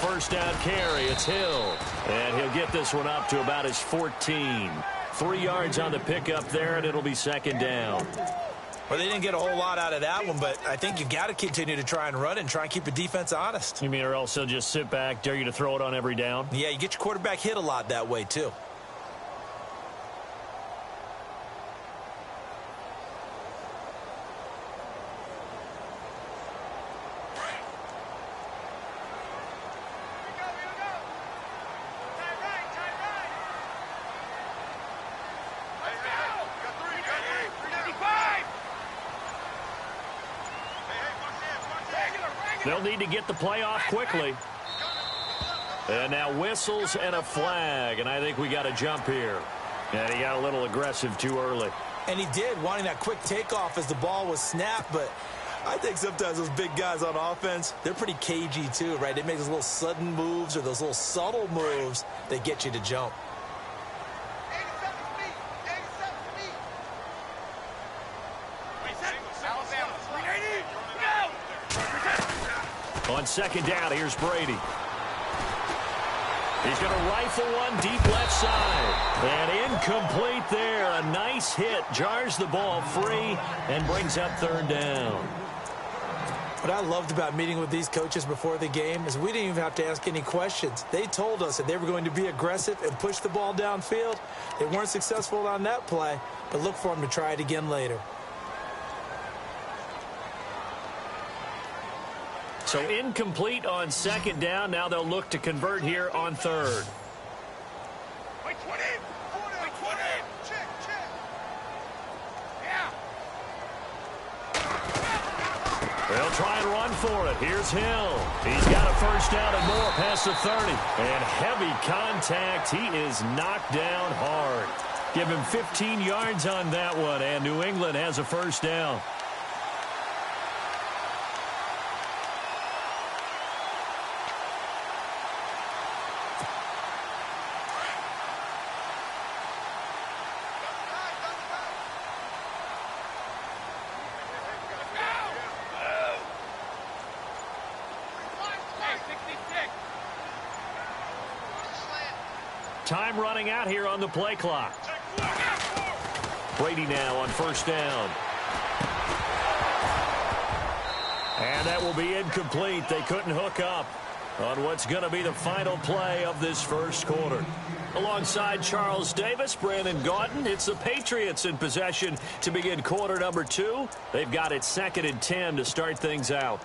First down carry, it's Hill. And he'll get this one up to about his 14. 3 yards on the pickup there, and it'll be 2nd down. Well, they didn't get a whole lot out of that one, but I think you've got to continue to try and run and try and keep the defense honest. You mean, or else they'll just sit back, dare you to throw it on every down? Yeah, you get your quarterback hit a lot that way, too. They'll need to get the play off quickly. And now whistles and a flag, and I think we got a jump here. And he got a little aggressive too early. And he did, wanting that quick takeoff as the ball was snapped, but I think sometimes those big guys on offense, they're pretty cagey too, right? They make those little sudden moves or those little subtle moves that get you to jump. On 2nd down, here's Brady. He's going to rifle one deep left side. And incomplete there. A nice hit. Jars the ball free and brings up 3rd down. What I loved about meeting with these coaches before the game is we didn't even have to ask any questions. They told us that they were going to be aggressive and push the ball downfield. They weren't successful on that play, but look for them to try it again later. So incomplete on 2nd down. Now they'll look to convert here on 3rd. They'll try and run for it. Here's Hill. He's got a 1st down and more past the 30. And heavy contact. He is knocked down hard. Give him 15 yards on that one, and New England has a 1st down. Time running out here on the play clock. Brady now on 1st down. And that will be incomplete. They couldn't hook up on what's going to be the final play of this 1st quarter. Alongside Charles Davis, Brandon Gaudin, it's the Patriots in possession to begin quarter number 2. They've got it 2nd and 10 to start things out.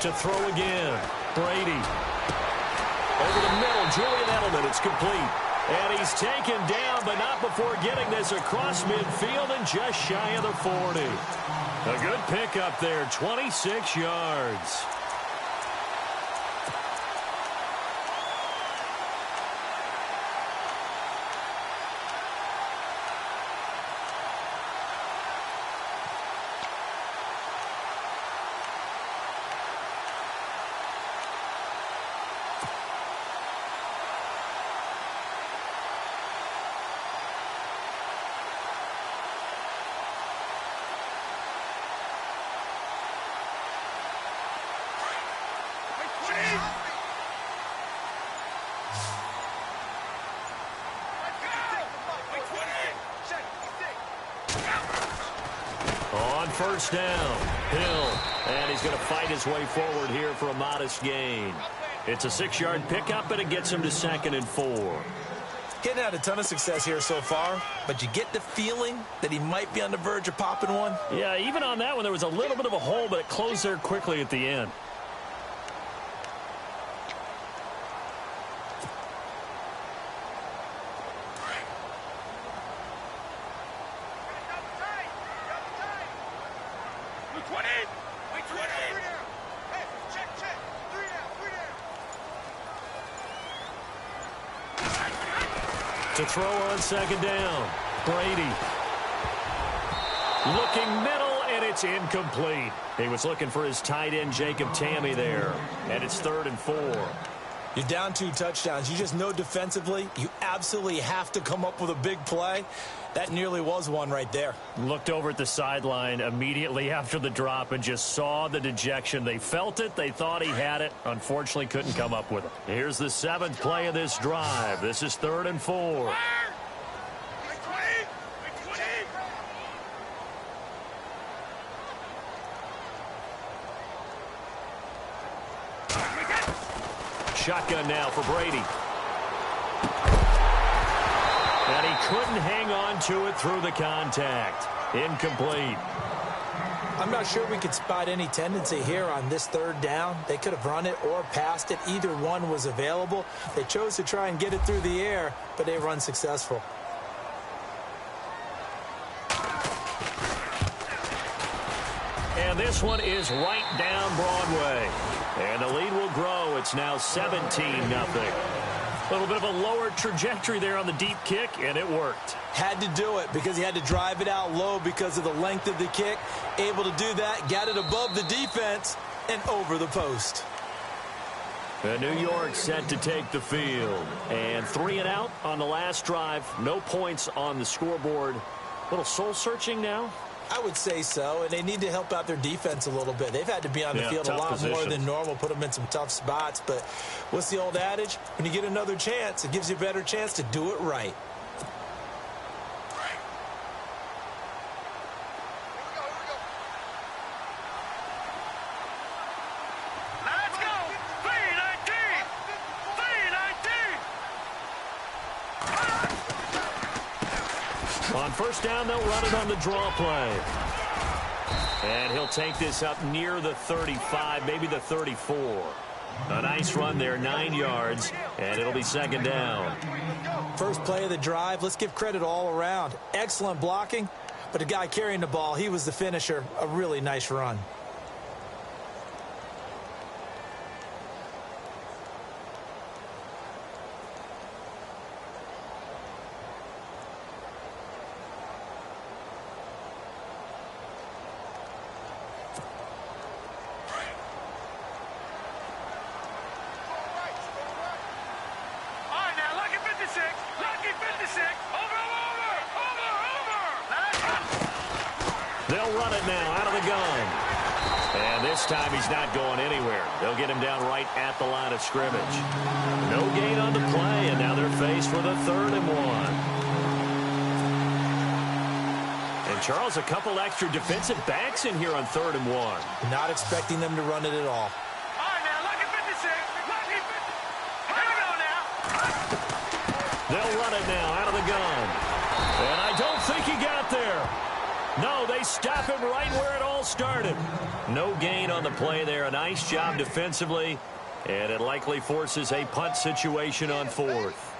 To throw again. Brady. Over the middle, Julian Edelman. It's complete. And he's taken down, but not before getting this across midfield and just shy of the 40. A good pickup there, 26 yards. On first down, Hill, and he's going to fight his way forward here for a modest gain. It's a 6-yard pickup, and it gets him to 2nd and 4. Getting had a ton of success here so far, but you get the feeling that he might be on the verge of popping one. Yeah, even on that one, there was a little bit of a hole, but it closed there quickly at the end. To throw on 2nd down, Brady. Looking middle, and it's incomplete. He was looking for his tight end, Jacob Tamme, there. And it's 3rd and 4. You're down 2 touchdowns. You just know defensively you absolutely have to come up with a big play. That nearly was one right there. Looked over at the sideline immediately after the drop and just saw the dejection. They felt it. They thought he had it. Unfortunately, couldn't come up with it. Here's the 7th play of this drive. This is 3rd and 4. Shotgun now for Brady. And he couldn't hang on to it through the contact. Incomplete. I'm not sure we could spot any tendency here on this 3rd down. They could have run it or passed it. Either one was available. They chose to try and get it through the air, but they were unsuccessful. And this one is right down Broadway. And the lead will grow. It's now 17-0. A little bit of a lower trajectory there on the deep kick, and it worked. Had to do it because he had to drive it out low because of the length of the kick. Able to do that, got it above the defense, and over the post. And New York set to take the field. And 3 and out on the last drive. No points on the scoreboard. A little soul-searching now. I would say so, and they need to help out their defense a little bit. They've had to be on the field a lot more than normal, put them in some tough spots. But what's the old adage? When you get another chance, it gives you a better chance to do it right. Let's go! 319! 319! On first down, they'll run it on the draw play. And he'll take this up near the 35, maybe the 34. A nice run there, 9 yards, and it'll be 2nd down. First play of the drive, let's give credit all around. Excellent blocking, but the guy carrying the ball, he was the finisher. A really nice run. They'll run it now out of the gun. And this time he's not going anywhere. They'll get him down right at the line of scrimmage. No gain on the play, and now they're faced with a 3rd and 1. And Charles, a couple extra defensive backs in here on 3rd and 1. Not expecting them to run it at all. They'll run it now out of the gun. And I don't think he got there. No, they stop him right where it all started. No gain on the play there. A nice job defensively, and it likely forces a punt situation on 4th.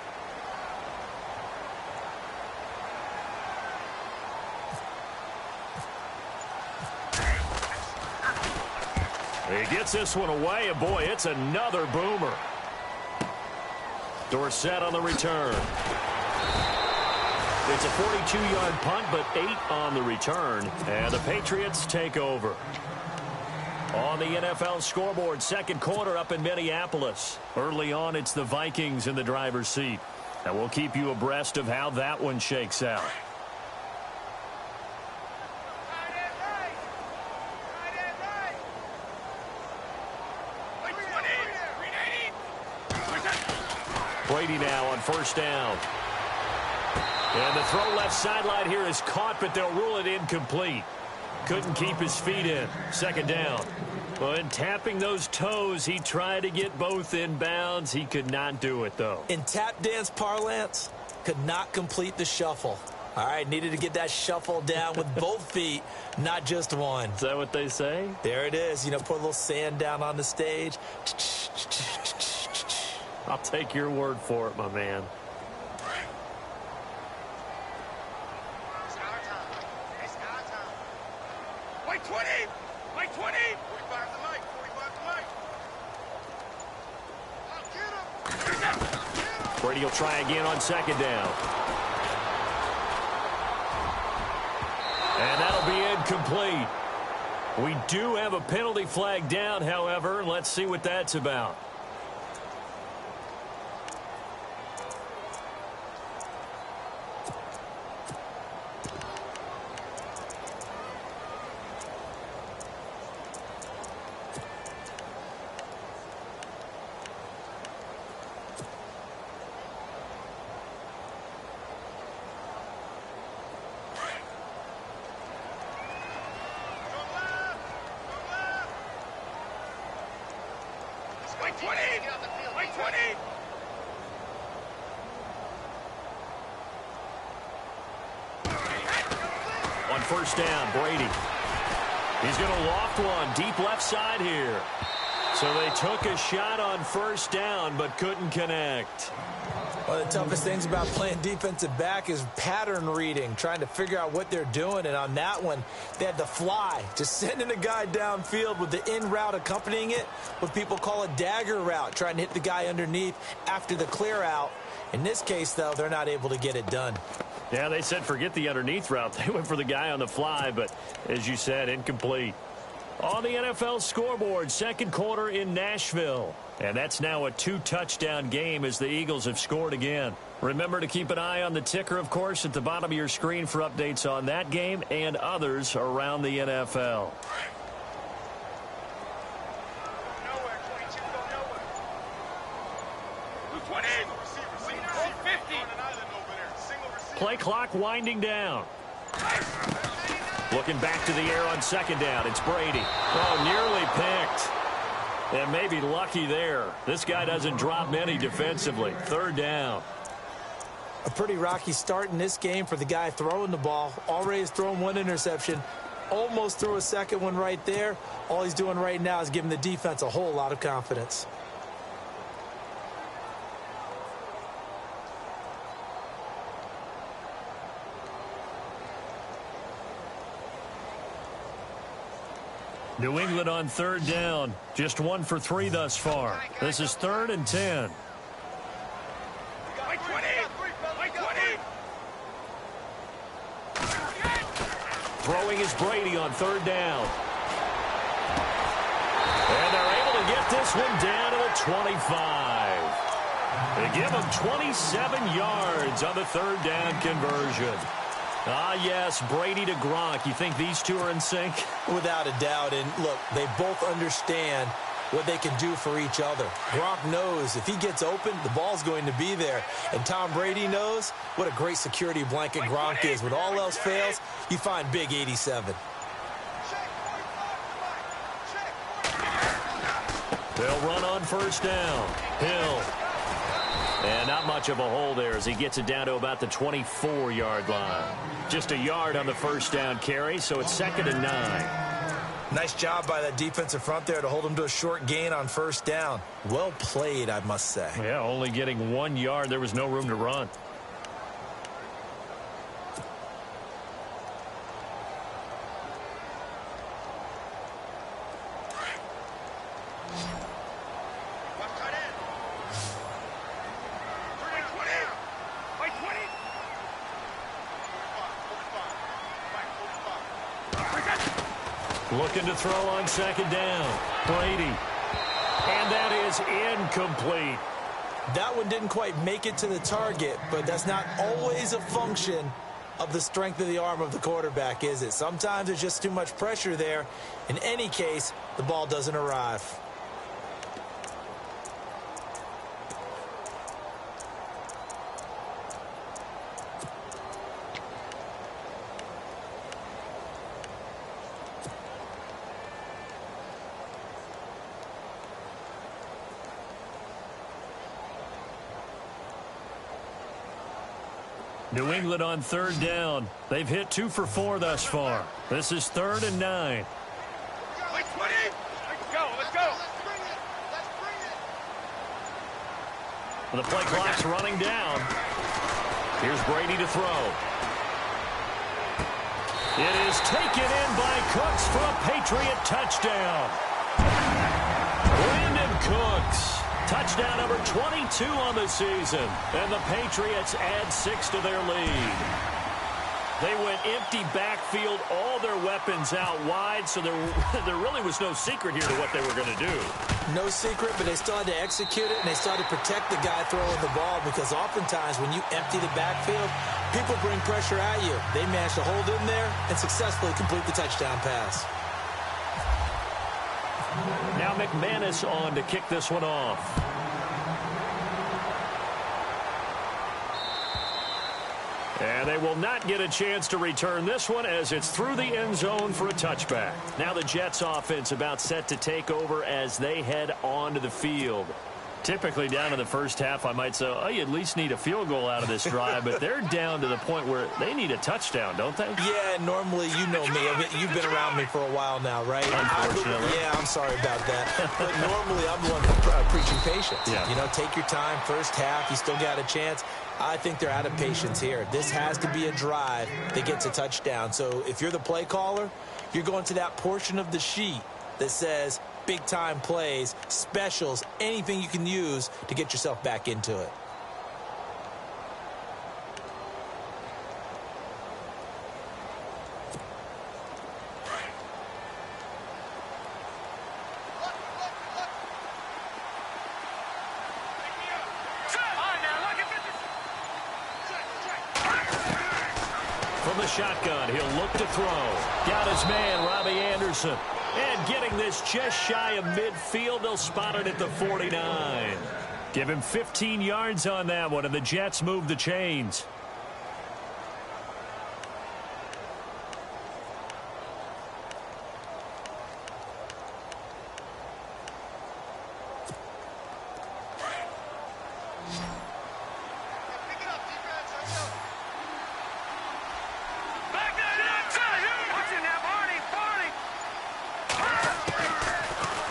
He gets this one away, and boy, it's another boomer. Dorsett on the return. It's a 42-yard punt, but 8 on the return, and the Patriots take over. On the NFL scoreboard, second quarter up in Minneapolis. Early on, it's the Vikings in the driver's seat, and we'll keep you abreast of how that one shakes out. Brady now on first down. And the throw left sideline here is caught, but they'll rule it incomplete. Couldn't keep his feet in. Second down. Well, in tapping those toes, he tried to get both in bounds. He could not do it, though. In tap dance parlance, could not complete the shuffle. All right, needed to get that shuffle down with both feet, not just one. Is that what they say? There it is. You know, put a little sand down on the stage. I'll take your word for it, my man. White 20! White 20! 45 to Mike. 45 to Mike. I'll get him. Brady will try again on second down. And that'll be incomplete. We do have a penalty flag down, however. Let's see what that's about. White 20! White 20! On first down, Brady. He's going to loft one deep left side here. So they took a shot on first down but couldn't connect. One of the toughest things about playing defensive back is pattern reading, trying to figure out what they're doing. And on that one, they had to fly, just sending a guy downfield with the in route accompanying it, what people call a dagger route, trying to hit the guy underneath after the clear out. In this case, though, they're not able to get it done. Yeah, they said forget the underneath route. They went for the guy on the fly, but as you said, incomplete. On the NFL scoreboard, second quarter in Nashville. And that's now a 2-touchdown game as the Eagles have scored again. Remember to keep an eye on the ticker, of course, at the bottom of your screen for updates on that game and others around the NFL. Nowhere, 22, go nowhere. 220! Receiver, 50! Play clock winding down. Looking back to the air on second down. It's Brady. Oh, nearly picked. And maybe lucky there. This guy doesn't drop many defensively. Third down. A pretty rocky start in this game for the guy throwing the ball. Already has thrown one interception. Almost threw a second one right there. All he's doing right now is giving the defense a whole lot of confidence. New England on third down. Just 1 for 3 thus far. This is 3rd and 10. White 20! White 20! Throwing is Brady on third down. And they're able to get this one down to the 25. They give them 27 yards on the third down conversion. Ah, yes, Brady to Gronk. You think these two are in sync? Without a doubt. And look, they both understand what they can do for each other. Gronk knows if he gets open, the ball's going to be there. And Tom Brady knows what a great security blanket Gronk is. When all else fails, you find big 87. They'll run on first down. Hill. And not much of a hole there as he gets it down to about the 24-yard line. Just a yard on the first down carry, so it's 2nd and 9. Nice job by that defensive front there to hold him to a short gain on first down. Well played, I must say. Yeah, only getting 1 yard. There was no room to run. Looking to throw on 2nd down. Brady. And that is incomplete. That one didn't quite make it to the target, but that's not always a function of the strength of the arm of the quarterback, is it? Sometimes there's just too much pressure there. In any case, the ball doesn't arrive. New England on 3rd down. They've hit 2 for 4 thus far. This is 3rd and 9. Let's go. Let's go. The play clock's running down. Here's Brady to throw. It is taken in by Cooks for a Patriot touchdown. Brandon Cooks. Touchdown number 22 on the season. And the Patriots add 6 to their lead. They went empty backfield, all their weapons out wide, so there really was no secret here to what they were going to do. No secret, but they still had to execute it, and they still had to protect the guy throwing the ball, because oftentimes when you empty the backfield, people bring pressure at you. They managed to hold in there and successfully complete the touchdown pass. Now McManus on to kick this one off. And they will not get a chance to return this one as it's through the end zone for a touchback. Now the Jets offense about set to take over as they head onto the field. Typically down in the first half, I might say, oh, you at least need a field goal out of this drive, but they're down to the point where they need a touchdown, don't they? Yeah, normally, you know me. You've been around me for a while now, right? Unfortunately. Yeah, I'm sorry about that. But normally, I'm the one preaching patience. Yeah. You know, take your time. First half, you still got a chance. I think they're out of patience here. This has to be a drive that gets a touchdown. So if you're the play caller, you're going to that portion of the sheet that says big-time plays, specials, anything you can use to get yourself back into it. From the shotgun, he'll look to throw. Got his man, Robbie Anderson. And getting this just shy of midfield, they'll spot it at the 49. Give him 15 yards on that one, and the Jets move the chains.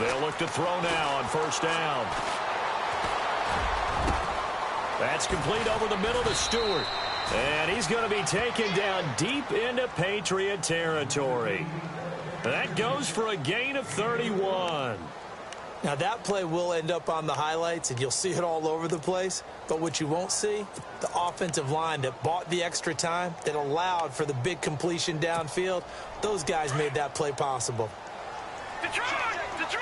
They'll look to throw now on first down. That's complete over the middle to Stewart. And he's going to be taken down deep into Patriot territory. That goes for a gain of 31. Now, that play will end up on the highlights, and you'll see it all over the place. But what you won't see, the offensive line that bought the extra time, that allowed for the big completion downfield, those guys made that play possible. Detroit! Detroit!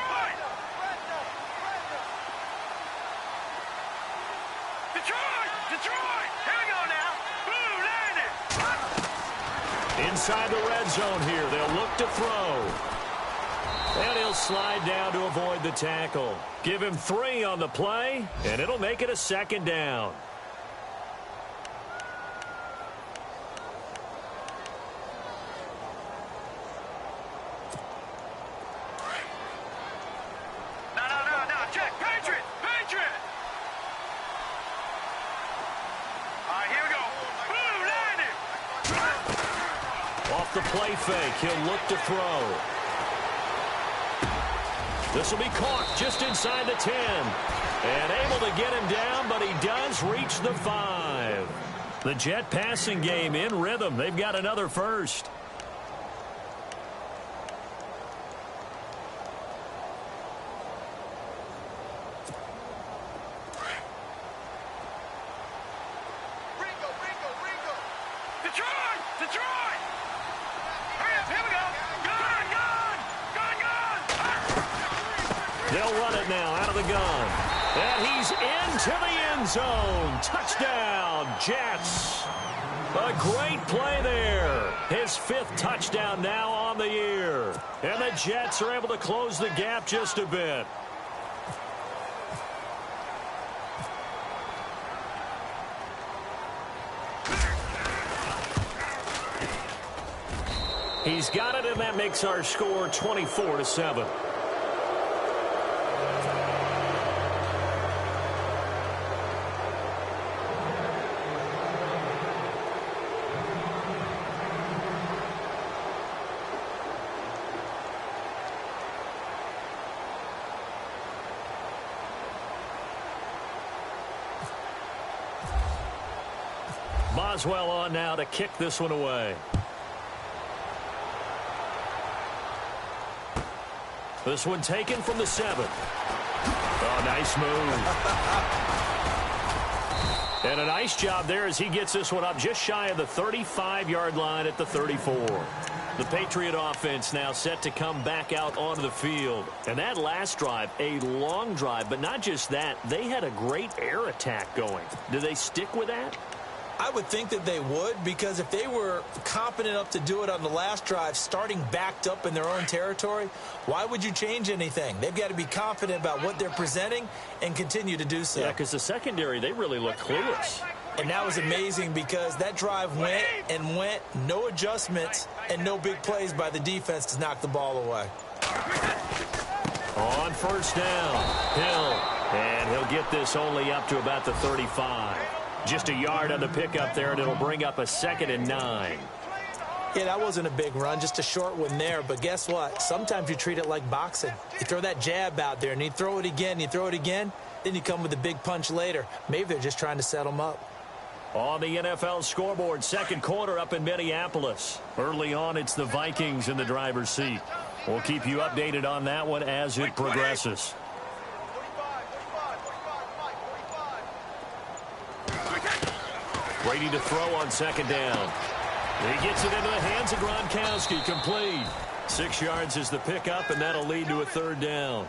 Detroit! Detroit! Here we go now. Blue landed. Inside the red zone here, they'll look to throw. And he'll slide down to avoid the tackle. Give him 3 on the play, and it'll make it a second down. No, check. Patriot! Patriot! off the play fake. He'll look to throw. This will be caught just inside the 10. And able to get him down, but he does reach the 5. The Jet passing game in rhythm. They've got another first. They'll run it now out of the gun. And he's into the end zone. Touchdown, Jets. A great play there. His 5th touchdown now on the year. And the Jets are able to close the gap just a bit. He's got it, and that makes our score 24-7. Boswell on now to kick this one away. This one taken from the 7. Oh, nice move. And a nice job there as he gets this one up just shy of the 35-yard line at the 34. The Patriot offense now set to come back out onto the field. And that last drive, a long drive, but not just that, they had a great air attack going. Do they stick with that? I would think that they would, because if they were confident enough to do it on the last drive, starting backed up in their own territory, why would you change anything? They've got to be confident about what they're presenting and continue to do so. Yeah, because the secondary, they really look clueless. And that was amazing because that drive went and went, no adjustments, and no big plays by the defense to knock the ball away. On first down, Hill. And he'll get this only up to about the 35. Just a yard on the pickup there, and it'll bring up a 2nd and 9. Yeah, that wasn't a big run, just a short one there. But guess what? Sometimes you treat it like boxing. You throw that jab out there, and you throw it again, then you come with a big punch later. Maybe they're just trying to set them up. On the NFL scoreboard, second quarter up in Minneapolis. Early on, it's the Vikings in the driver's seat. We'll keep you updated on that one as it progresses. Brady to throw on second down. He gets it into the hands of Gronkowski, complete. 6 yards is the pickup, and that'll lead to a 3rd down.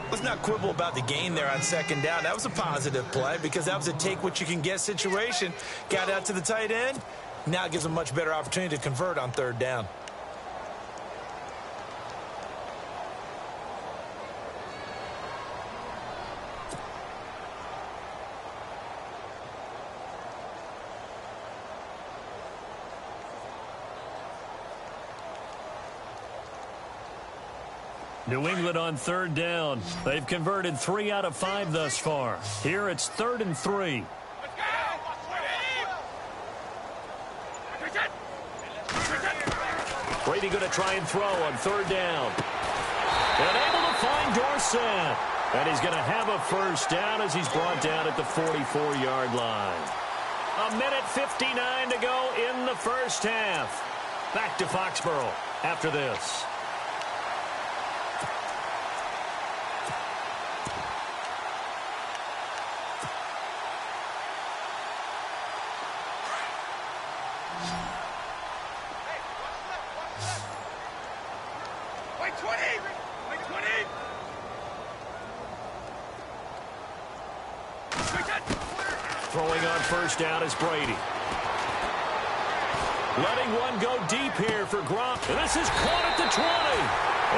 Let's not quibble about the gain there on second down. That was a positive play because that was a take-what-you-can-get situation. Got out to the tight end. Now it gives them a much better opportunity to convert on 3rd down. New England on 3rd down. They've converted 3 out of 5 thus far. Here it's 3rd and 3. Brady going to try and throw on 3rd down. And able to find Dorsett. And he's going to have a first down as he's brought down at the 44-yard line. 1:59 to go in the first half. Back to Foxborough after this. Throwing on first down is Brady. Letting one go deep here for Gronk. And this is caught at the 20.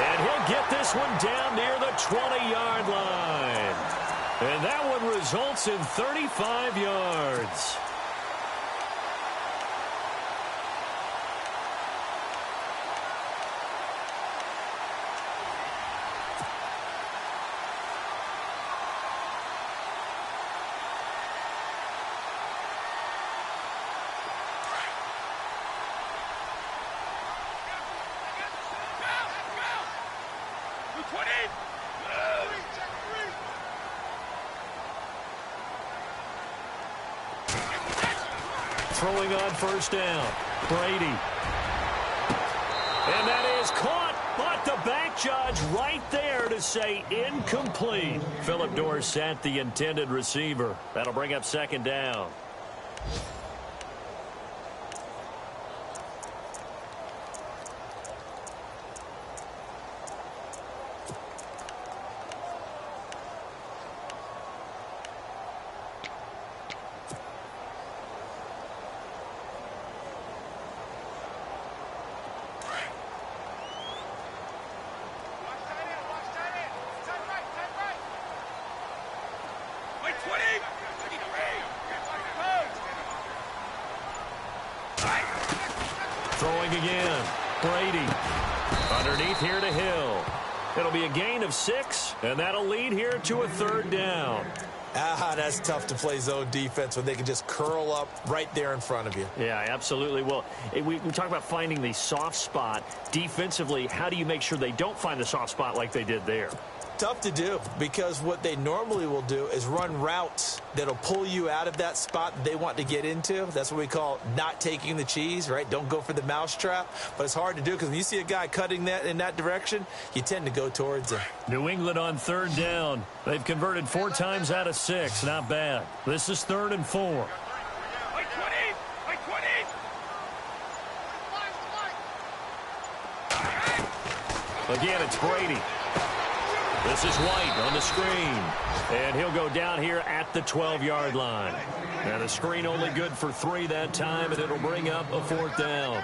And he'll get this one down near the 20-yard line. And that one results in 35 yards. Throwing on first down. Brady. And that is caught, but the back judge right there to say incomplete. Phillip Dorsett, the intended receiver. That'll bring up second down. Throwing again. Brady. Underneath here to Hill. It'll be a gain of 6, and that'll lead here to a third down. That's tough to play zone defense when they can just curl up right there in front of you. Yeah, absolutely. Well, we talk about finding the soft spot. Defensively, how do you make sure they don't find the soft spot like they did there? Tough to do, because what they normally will do is run routes that'll pull you out of that spot that they want to get into. That's what we call not taking the cheese, right? Don't go for the mousetrap. But it's hard to do because when you see a guy cutting that in that direction, you tend to go towards him. New England on third down. They've converted 4 times out of 6. Not bad. This is 3rd and 4. Again, it's Brady. This is White on the screen. And he'll go down here at the 12-yard line. And the screen only good for 3 that time, and it'll bring up a 4th down.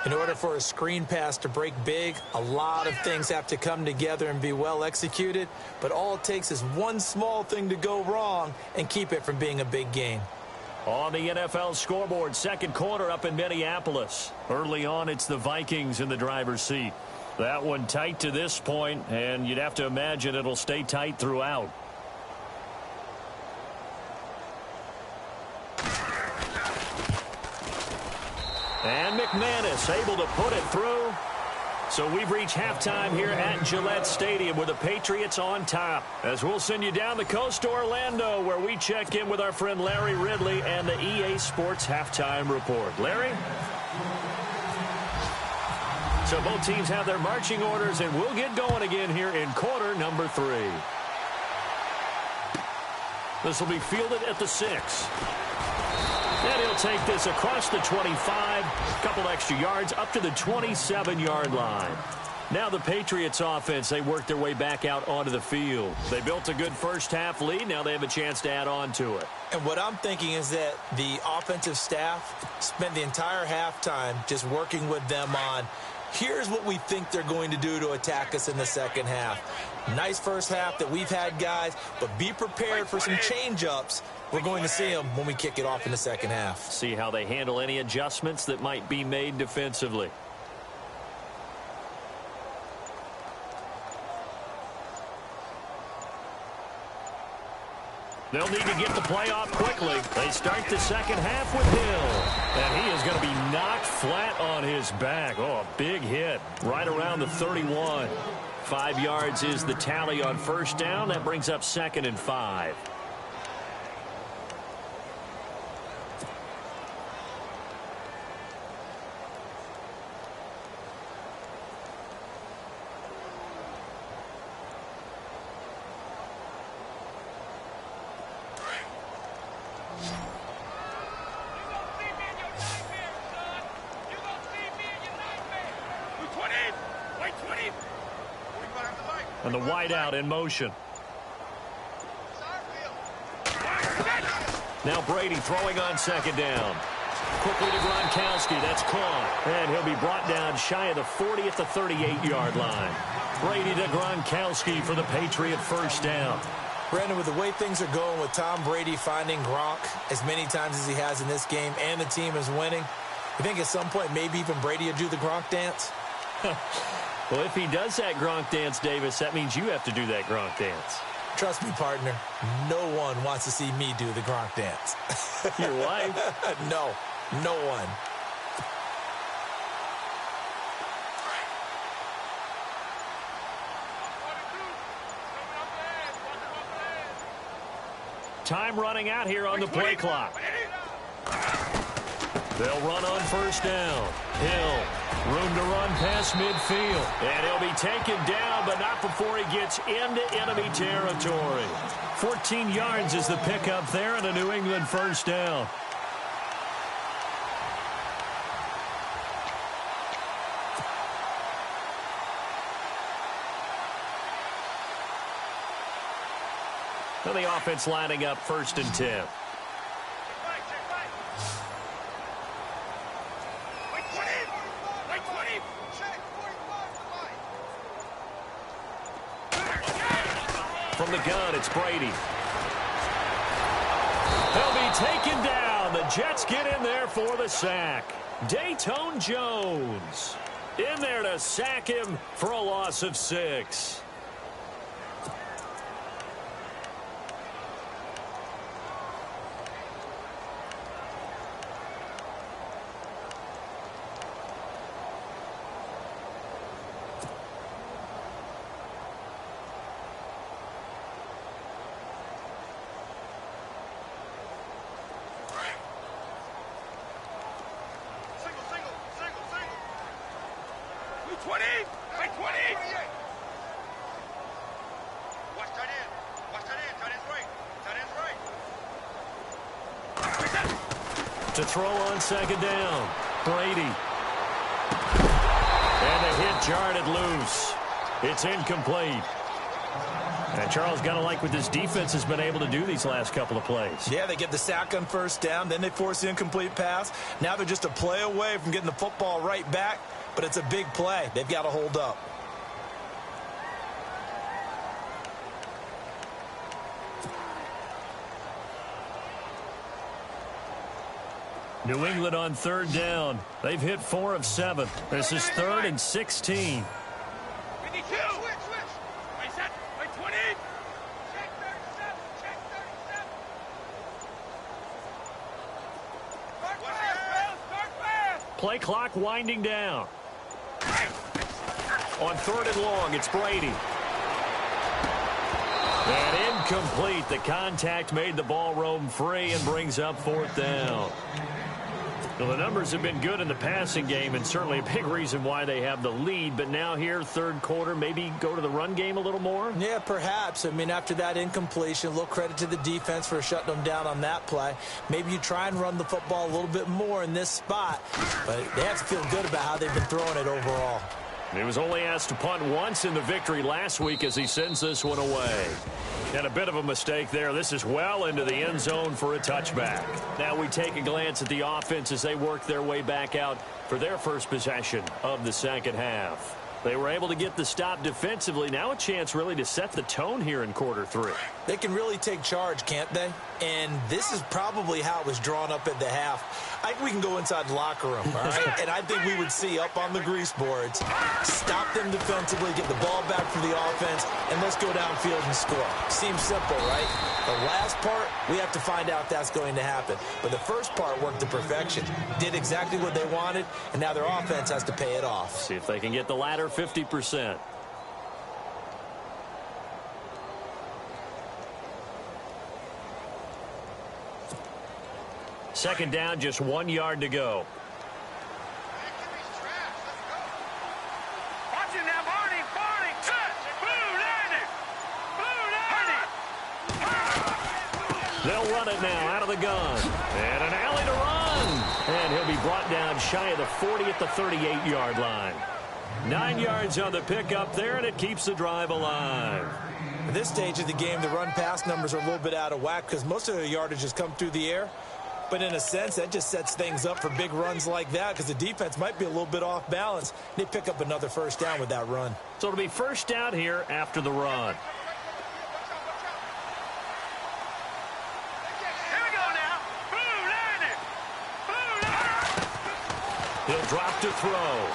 In order for a screen pass to break big, a lot of things have to come together and be well executed. But all it takes is one small thing to go wrong and keep it from being a big gain. On the NFL scoreboard, second quarter up in Minneapolis. Early on, it's the Vikings in the driver's seat. That one tight to this point, and you'd have to imagine it'll stay tight throughout. And McManus able to put it through. So we've reached halftime here at Gillette Stadium with the Patriots on top. As we'll send you down the coast to Orlando, where we check in with our friend Larry Ridley and the EA Sports Halftime Report. Larry? So both teams have their marching orders, and we'll get going again here in quarter number 3. This will be fielded at the 6. And he'll take this across the 25, a couple extra yards up to the 27-yard line. Now the Patriots offense, they work their way back out onto the field. They built a good first-half lead. Now they have a chance to add on to it. And what I'm thinking is that the offensive staff spent the entire halftime just working with them on, here's what we think they're going to do to attack us in the second half. Nice first half that we've had, guys, but be prepared for some change-ups. We're going to see them when we kick it off in the second half. See how they handle any adjustments that might be made defensively. They'll need to get the play off quickly. They start the second half with Hill. And he is going to be knocked flat on his back. Oh, a big hit right around the 31. 5 yards is the tally on first down. That brings up 2nd and 5. And the wideout in motion. Now Brady throwing on second down. Quickly to Gronkowski. That's caught. And he'll be brought down shy of the 40 at the 38-yard line. Brady to Gronkowski for the Patriot first down. Brandon, with the way things are going with Tom Brady finding Gronk as many times as he has in this game and the team is winning, you think at some point maybe even Brady will do the Gronk dance? Well, if he does that Gronk dance, Davis, that means you have to do that Gronk dance. Trust me, partner, no one wants to see me do the Gronk dance. Your wife? No, no one. Time running out here on the play clock. They'll run on first down. Hill, room to run past midfield. And he'll be taken down, but not before he gets into enemy territory. 14 yards is the pickup there, and a New England first down. So the offense lining up 1st and 10. From the gun, it's Brady. He'll be taken down. The Jets get in there for the sack. Dayton Jones in there to sack him for a loss of 6. To throw on 2nd down. Brady. And the hit jarred loose. It's incomplete. And Charles, got to like what this defense has been able to do these last couple of plays. Yeah, they get the sack on 1st down, then they force the incomplete pass. Now they're just a play away from getting the football right back, but it's a big play. They've got to hold up. New England on 3rd down. They've hit 4 of 7. This is 3rd and 16. Play clock winding down. On 3rd and long, it's Brady. And incomplete. The contact made the ball roam free and brings up 4th down. Well, the numbers have been good in the passing game, and certainly a big reason why they have the lead. But now here, 3rd quarter, maybe go to the run game a little more? Yeah, perhaps. I mean, after that incompletion, a little credit to the defense for shutting them down on that play. Maybe you try and run the football a little bit more in this spot. But they have to feel good about how they've been throwing it overall. He was only asked to punt once in the victory last week as he sends this one away. And a bit of a mistake there. This is well into the end zone for a touchback. Now we take a glance at the offense as they work their way back out for their first possession of the 2nd half. They were able to get the stop defensively. Now a chance really to set the tone here in quarter 3. They can really take charge, can't they? And this is probably how it was drawn up at the half. I think we can go inside the locker room, all right? And I think we would see up on the grease boards, stop them defensively, get the ball back for the offense, and let's go downfield and score. Seems simple, right? The last part, we have to find out if that's going to happen. But the first part worked to perfection. Did exactly what they wanted, and now their offense has to pay it off. See if they can get the latter 50%. Second down, just 1 yard to go. They'll run it now out of the gun. And an alley to run. And he'll be brought down shy of the 40 at the 38-yard line. 9 yards on the pickup there, and it keeps the drive alive. At this stage of the game, the run-pass numbers are a little bit out of whack because most of their yardage has come through the air. But in a sense, that just sets things up for big runs like that because the defense might be a little bit off balance. They pick up another first down with that run. So it'll be first down here after the run. He'll drop to throw.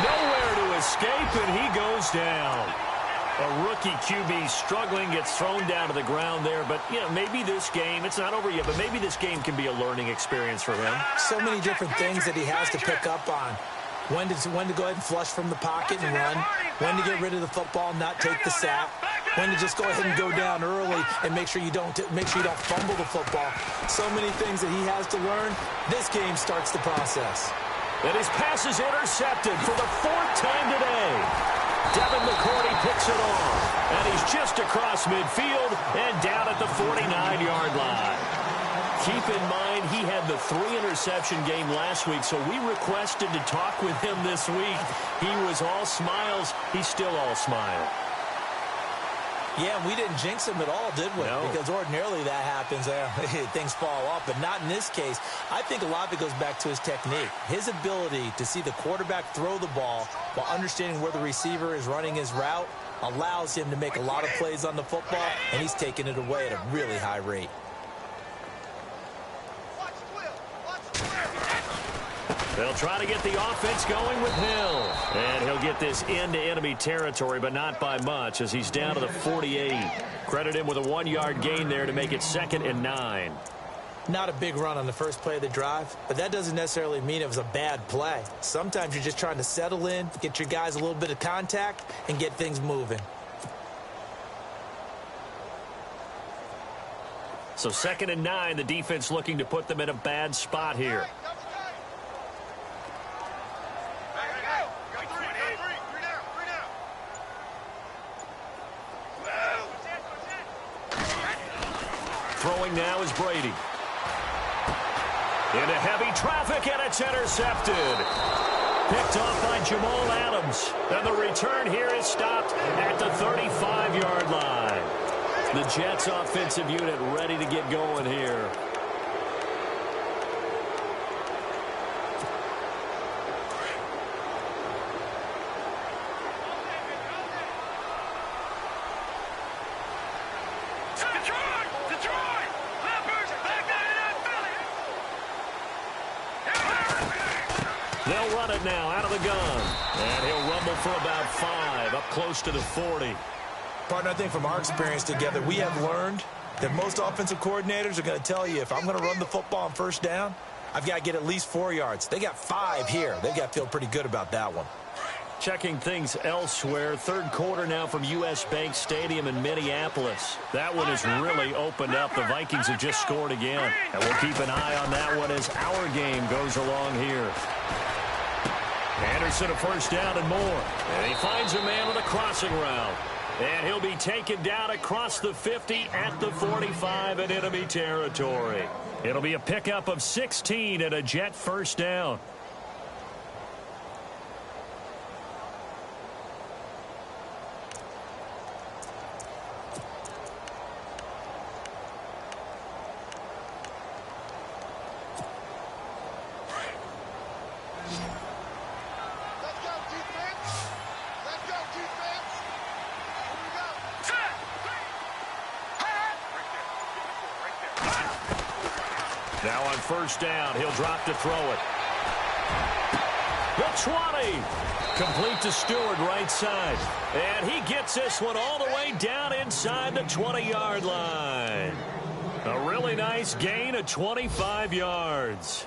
Nowhere to escape, and he goes down. A rookie QB struggling, gets thrown down to the ground there. But, you know, maybe this game, it's not over yet, but maybe this game can be a learning experience for him. So many different things that he has to pick up on. When to go ahead and flush from the pocket and run. When to get rid of the football and not take the sack. when to just go ahead and go down early and make sure you don't fumble the football. So many things that he has to learn. This game starts the process. And his pass is intercepted for the 4th time today. Devin McCourty picks it off. And he's just across midfield and down at the 49-yard line. Keep in mind, he had the 3-interception game last week, so we requested to talk with him this week. He was all smiles. He's still all smile. Yeah, we didn't jinx him at all, did we? No. Because ordinarily that happens. Things fall off, but not in this case. I think a lot of it goes back to his technique. His ability to see the quarterback throw the ball while understanding where the receiver is running his route allows him to make a lot of plays on the football, and he's taking it away at a really high rate. They'll try to get the offense going with Hill. And he'll get this into enemy territory, but not by much, as he's down to the 48. Credit him with a 1-yard gain there to make it 2nd and 9. Not a big run on the first play of the drive, but that doesn't necessarily mean it was a bad play. Sometimes you're just trying to settle in, get your guys a little bit of contact, and get things moving. So 2nd and 9, the defense looking to put them in a bad spot here. Throwing now is Brady. Into heavy traffic, and it's intercepted. Picked off by Jamal Adams. And the return here is stopped at the 35-yard line. The Jets offensive unit ready to get going here. They'll run it now out of the gun. And he'll rumble for about 5, up close to the 40. Partner, I think from our experience together, we have learned that most offensive coordinators are going to tell you, if I'm going to run the football on first down, I've got to get at least 4 yards. They got 5 here. They've got to feel pretty good about that one. Checking things elsewhere. 3rd quarter now from U.S. Bank Stadium in Minneapolis. That one has really opened up. The Vikings have just scored again. And we'll keep an eye on that one as our game goes along here. Anderson a first down and more. And he finds a man with a crossing route. And he'll be taken down across the 50 at the 45 in enemy territory. It'll be a pickup of 16 and a Jet first down. Now on first down, he'll drop to throw it. The 20. Complete to Stewart, right side. And he gets this one all the way down inside the 20-yard line. A really nice gain of 25 yards.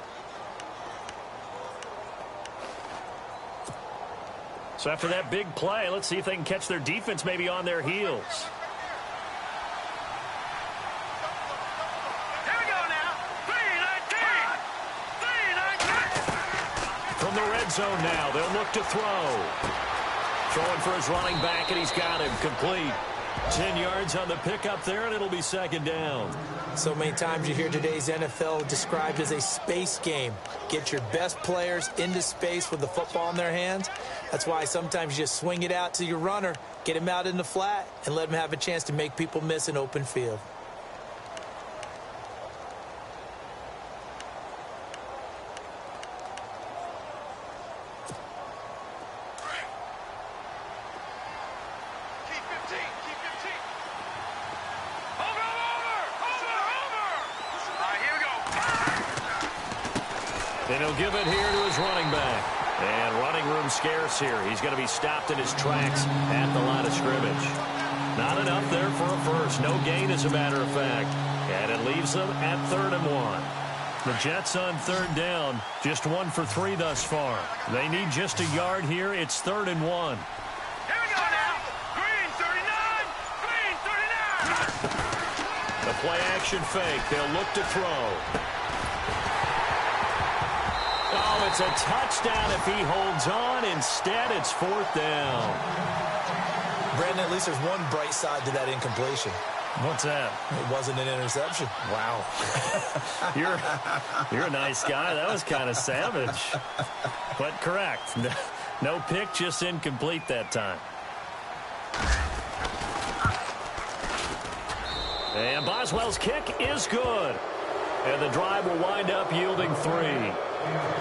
So after that big play, let's see if they can catch their defense maybe on their heels. From the red zone now, they'll look to throw. Throwing for his running back, and he's got him complete. 10 yards on the pickup there, and it'll be 2nd down. So many times you hear today's NFL described as a space game. Get your best players into space with the football in their hands. That's why sometimes you just swing it out to your runner, get him out in the flat, and let him have a chance to make people miss an open field. And he'll give it here to his running back. And running room scarce here. He's going to be stopped in his tracks at the line of scrimmage. Not enough there for a first. No gain, as a matter of fact. And it leaves them at 3rd and 1. The Jets on 3rd down. Just 1 for 3 thus far. They need just a yard here. It's 3rd and 1. Here we go now. Green, 39. Green. play action fake. They'll look to throw. Oh, it's a touchdown if he holds on. Instead, it's 4th down. Brandon, at least there's one bright side to that incompletion. What's that? It wasn't an interception. Wow. You're a nice guy. That was kind of savage. But correct. No pick, just incomplete that time. And Boswell's kick is good. And the drive will wind up yielding 3.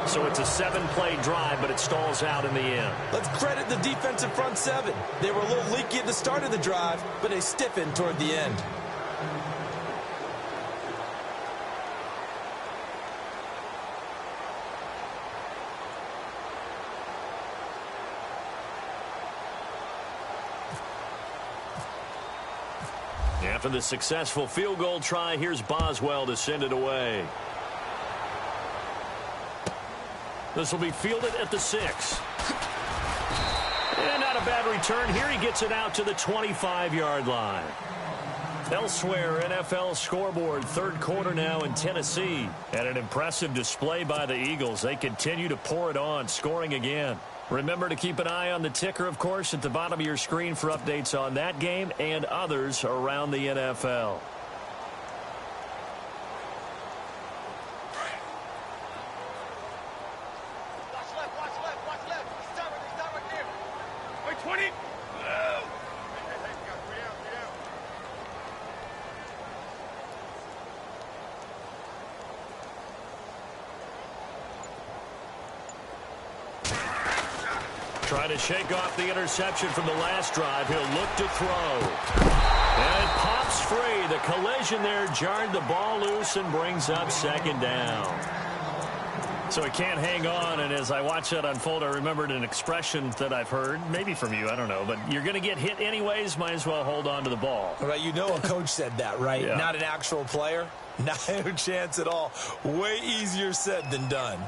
So it's a 7-play drive, but it stalls out in the end. Let's credit the defensive front 7. They were a little leaky at the start of the drive, but they stiffened toward the end. After the successful field goal try, here's Boswell to send it away. This will be fielded at the 6. And not a bad return. Here he gets it out to the 25-yard line. Elsewhere, NFL scoreboard, 3rd quarter now in Tennessee. And an impressive display by the Eagles. They continue to pour it on, scoring again. Remember to keep an eye on the ticker, of course, at the bottom of your screen for updates on that game and others around the NFL. Try to shake off the interception from the last drive. He'll look to throw. And it pops free. The collision there jarred the ball loose and brings up 2nd down. So he can't hang on, and as I watch that unfold, I remembered an expression that I've heard, maybe from you, I don't know, but you're going to get hit anyways, might as well hold on to the ball. All right, you know a coach said that, right? Yeah. Not an actual player. Not a chance at all. Way easier said than done.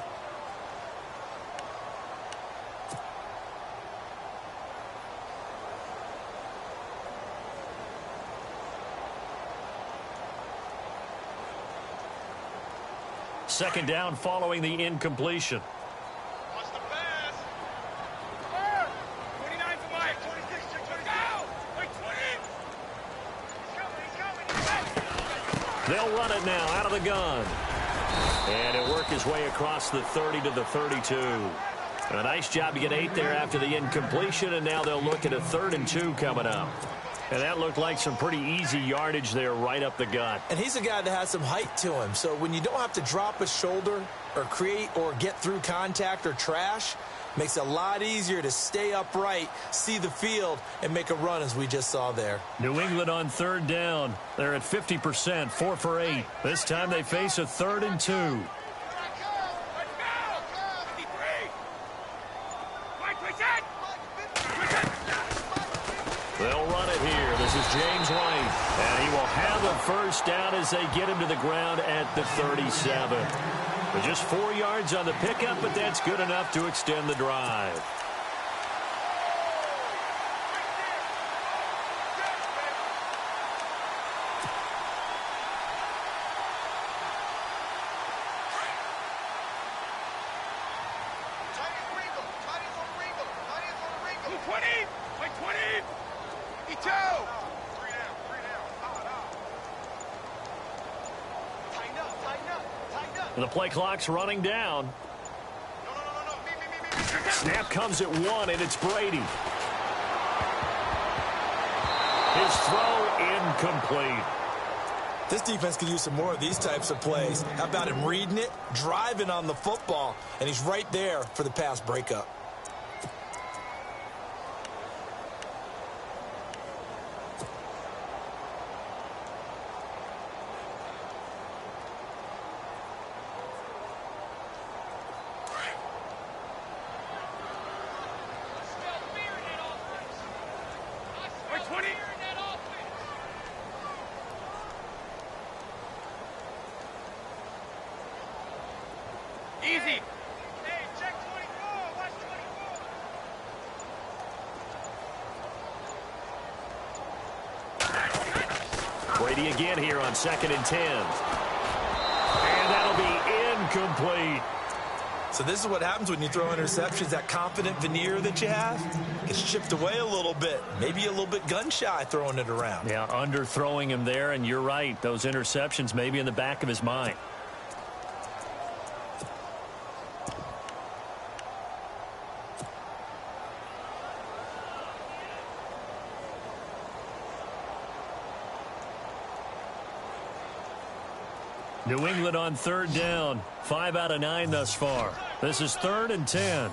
Second down following the incompletion. Watch the pass. 29 for Mike. 26, check 20. Go! Wait, 20. He's coming. They'll run it now out of the gun. And it worked his way across the 30 to the 32. A nice job to get 8 there after the incompletion, and now they'll look at a 3rd and 2 coming up. And that looked like some pretty easy yardage there right up the gut. And he's a guy that has some height to him. So when you don't have to drop a shoulder or create or get through contact or trash, makes it a lot easier to stay upright, see the field, and make a run as we just saw there. New England on 3rd down. They're at 50%, 4 for 8. This time they face a 3rd and 2. They'll run it here. This is James White. And he will have a first down as they get him to the ground at the 37. But just 4 yards on the pickup, but that's good enough to extend the drive. The play clock's running down. Snap comes at 1, and it's Brady. His throw incomplete. This defense could use some more of these types of plays. How about him reading it, driving on the football, and he's right there for the pass breakup. Easy. Hey, check 24. Watch Brady again here on 2nd and 10. And that'll be incomplete. So this is what happens when you throw interceptions. That confident veneer that you have gets chipped away a little bit. Maybe a little bit gun-shy throwing it around. Yeah, underthrowing him there, and you're right. Those interceptions may be in the back of his mind. New England on 3rd down. 5 out of 9 thus far. This is 3rd and 10.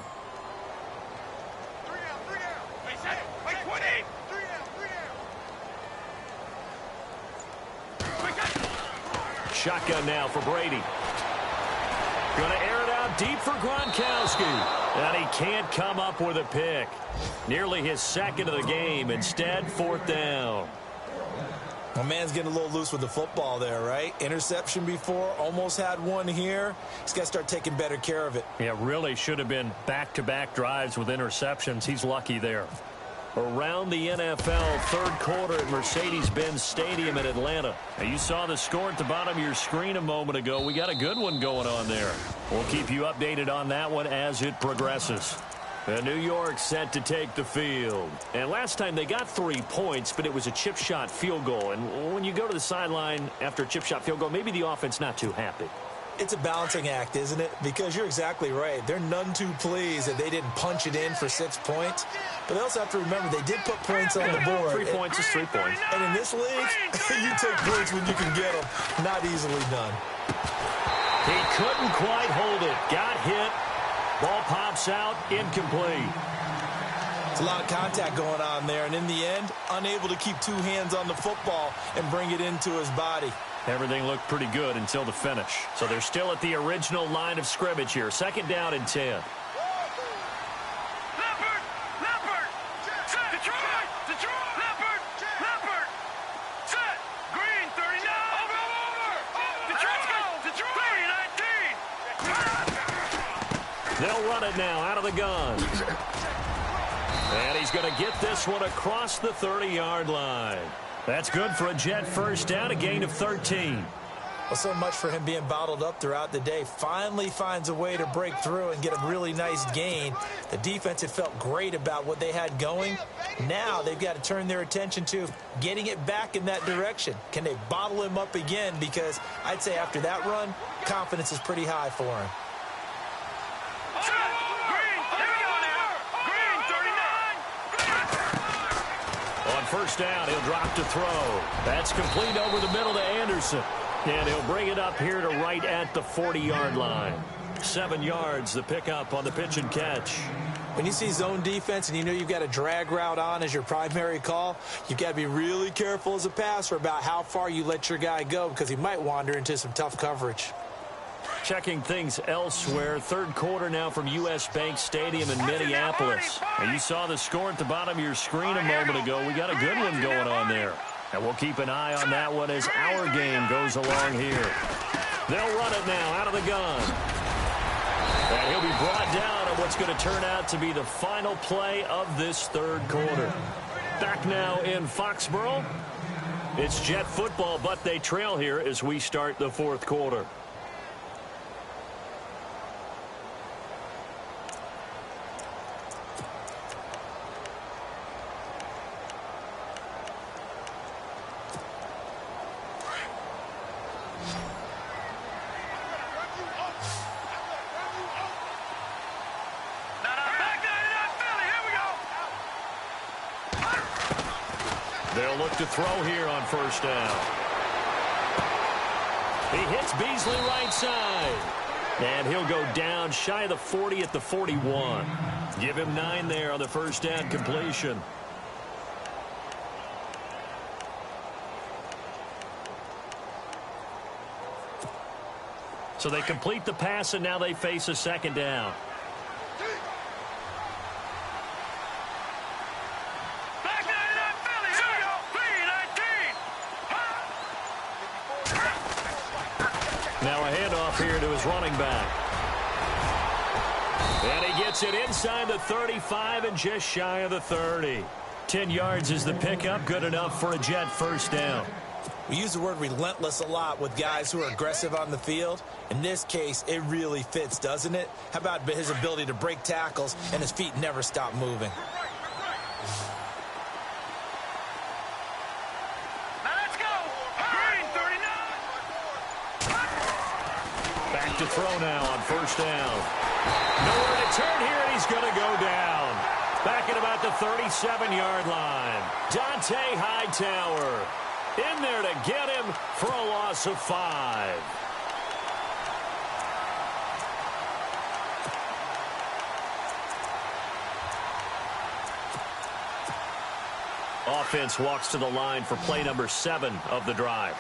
Shotgun now for Brady. Going to air it out deep for Gronkowski. And he can't come up with a pick. Nearly his 2nd of the game. Instead, 4th down. My man's getting a little loose with the football there, right? Interception before, almost had one here. He's got to start taking better care of it. Yeah, really should have been back-to-back drives with interceptions. He's lucky there. Around the NFL, 3rd quarter at Mercedes-Benz Stadium in Atlanta. Now, you saw the score at the bottom of your screen a moment ago. We got a good one going on there. We'll keep you updated on that one as it progresses. And New York set to take the field. And last time they got 3 points, but it was a chip shot field goal. And when you go to the sideline after a chip shot field goal, maybe the offense not too happy. It's a balancing act, isn't it? Because you're exactly right. They're none too pleased that they didn't punch it in for 6 points. But they also have to remember they did put points on the board. 3 points is 3 points. And in this league, you take points when you can get them. Not easily done. He couldn't quite hold it. Got hit. Ball pops out, incomplete. It's a lot of contact going on there, and in the end, unable to keep 2 hands on the football and bring it into his body. Everything looked pretty good until the finish. So they're still at the original line of scrimmage here. 2nd down and 10. They'll run it now out of the gun. And he's going to get this one across the 30-yard line. That's good for a Jet 1st down, a gain of 13. Well, so much for him being bottled up throughout the day. Finally finds a way to break through and get a really nice gain. The defense had felt great about what they had going. Now they've got to turn their attention to getting it back in that direction. Can they bottle him up again? Because I'd say after that run, confidence is pretty high for him. On 1st down, he'll drop to throw. That's complete over the middle to Anderson. And he'll bring it up here to right at the 40-yard line. 7 yards, the pickup on the pitch and catch. When you see zone defense and you know you've got a drag route on as your primary call, you've got to be really careful as a passer about how far you let your guy go because he might wander into some tough coverage. Checking things elsewhere. 3rd quarter now from U.S. Bank Stadium in Minneapolis. And you saw the score at the bottom of your screen a moment ago. We got a good one going on there. And we'll keep an eye on that one as our game goes along here. They'll run it now out of the gun. And he'll be brought down on what's going to turn out to be the final play of this 3rd quarter. Back now in Foxborough. It's Jet football, but they trail here as we start the 4th quarter. They'll look to throw here on 1st down. He hits Beasley right side. And he'll go down shy of the 40 at the 41. Give him 9 there on the 1st down completion. So they complete the pass, and now they face a 2nd down. Now a handoff here to his running back. And he gets it inside the 35 and just shy of the 30. 10 yards is the pickup. Good enough for a Jet 1st down. We use the word relentless a lot with guys who are aggressive on the field. In this case, it really fits, doesn't it? How about his ability to break tackles and his feet never stop moving? Now let's go. Green 39. Back to throw now on first down. Nowhere to turn here, and he's going to go down. Back at about the 37-yard line. Dante Hightower in there to get him for a loss of 5. Offense walks to the line for play number 7 of the drive.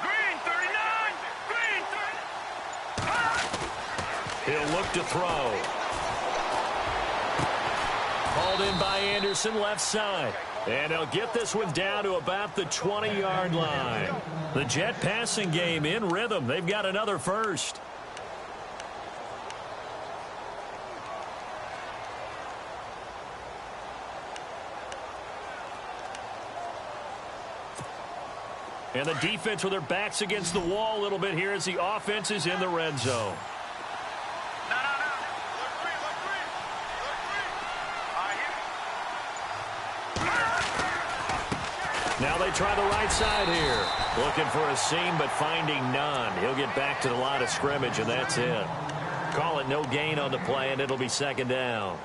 Green 39. Green 30. He'll look to throw. Called in by Anderson, left side. And they'll get this one down to about the 20-yard line. The Jet passing game in rhythm. They've got another first. And the defense with their backs against the wall a little bit here as the offense is in the red zone. Now they try the right side here. Looking for a seam, but finding none. He'll get back to the line of scrimmage, and that's it. Call it no gain on the play, and it'll be second down.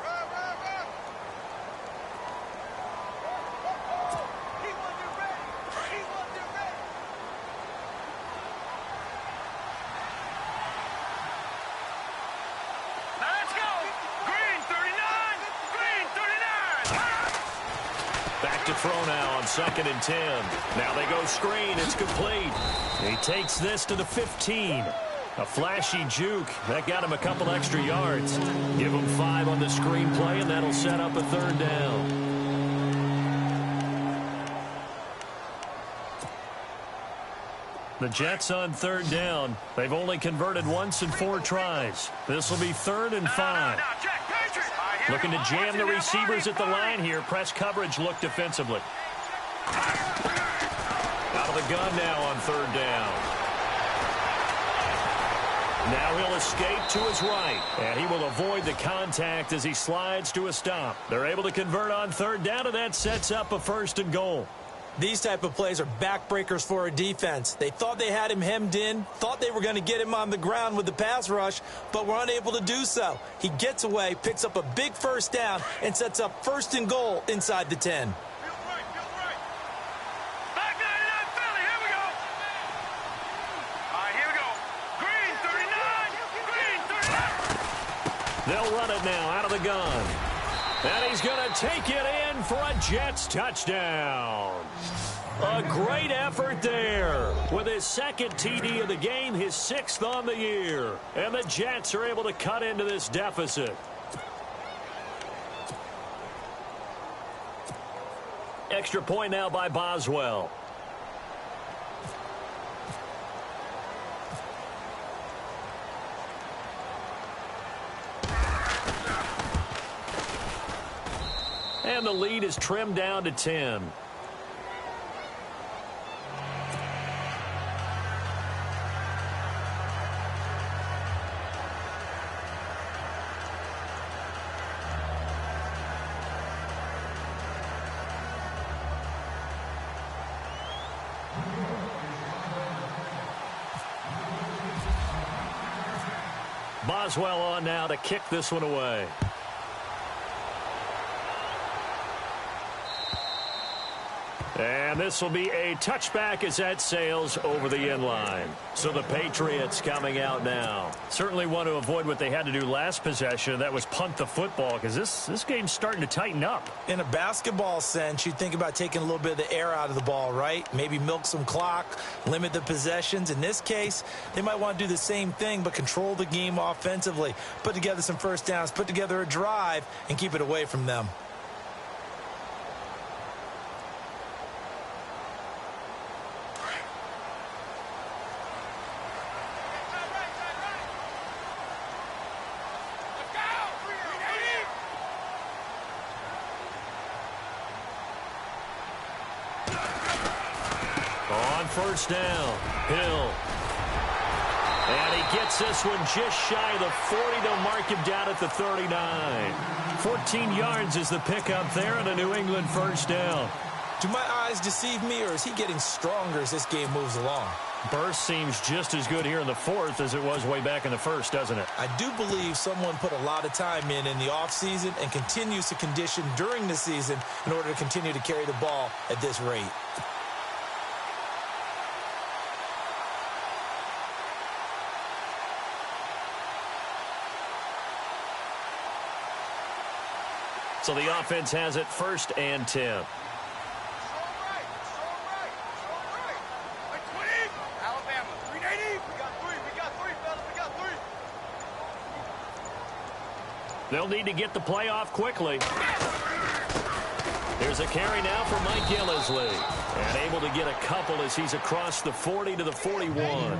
Throw now on 2nd and 10. Now they go screen. It's complete. He takes this to the 15. A flashy juke. That got him a couple extra yards. Give him 5 on the screen play, and that'll set up a 3rd down. The Jets on 3rd down. They've only converted once in 4 tries. This will be 3rd and 5. Looking to jam the receivers at the line here. Press coverage look defensively. Out of the gun now on 3rd down. Now he'll escape to his right. And he will avoid the contact as he slides to a stop. They're able to convert on 3rd down, and that sets up a 1st and goal. These type of plays are backbreakers for a defense. They thought they had him hemmed in, thought they were going to get him on the ground with the pass rush, but were unable to do so. He gets away, picks up a big 1st down, and sets up 1st and goal inside the 10. Back 99 Philly, here we go. All right, here we go. Green 39. Green 39. They'll run it now out of the gun. And he's going to take it in for a Jets touchdown. A great effort there. With his 2nd TD of the game, his 6th on the year. And the Jets are able to cut into this deficit. Extra point now by Boswell. And the lead is trimmed down to 10. Boswell on now to kick this one away. And this will be a touchback as that sails over the end line. So the Patriots coming out now. Certainly want to avoid what they had to do last possession. That was punt the football, because this game's starting to tighten up. In a basketball sense, you think about taking a little bit of the air out of the ball, right? Maybe milk some clock, limit the possessions. In this case, they might want to do the same thing, but control the game offensively. Put together some 1st downs, put together a drive, and keep it away from them. On first down, Hill. And he gets this one just shy of the 40. They'll mark him down at the 39. 14 yards is the pickup there and a New England first down. Do my eyes deceive me, or is he getting stronger as this game moves along? Burst seems just as good here in the fourth as it was way back in the first, doesn't it? I do believe someone put a lot of time in the offseason and continues to condition during the season in order to continue to carry the ball at this rate. So the offense has it 1st and 10. They'll need to get the play off quickly. Here's a carry now for Mike Gillisley. And able to get a couple as he's across the 40 to the 41.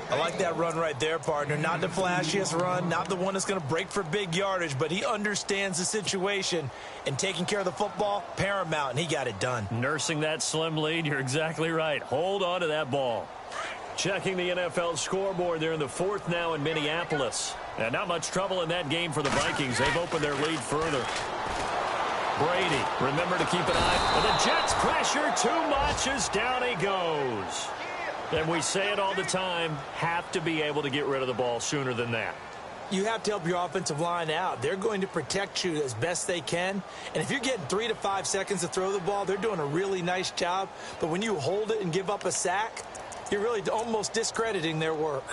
I like that run right there, partner. Not the flashiest run, not the one that's going to break for big yardage, but he understands the situation, and taking care of the football, paramount, and he got it done. Nursing that slim lead, you're exactly right. Hold on to that ball. Checking the NFL scoreboard there in the fourth now in Minneapolis. And not much trouble in that game for the Vikings. They've opened their lead further. Brady, remember to keep an eye. And the Jets pressure too much as down he goes. And we say it all the time, have to be able to get rid of the ball sooner than that. You have to help your offensive line out. They're going to protect you as best they can. And if you're getting 3 to 5 seconds to throw the ball, they're doing a really nice job. But when you hold it and give up a sack, you're really almost discrediting their work.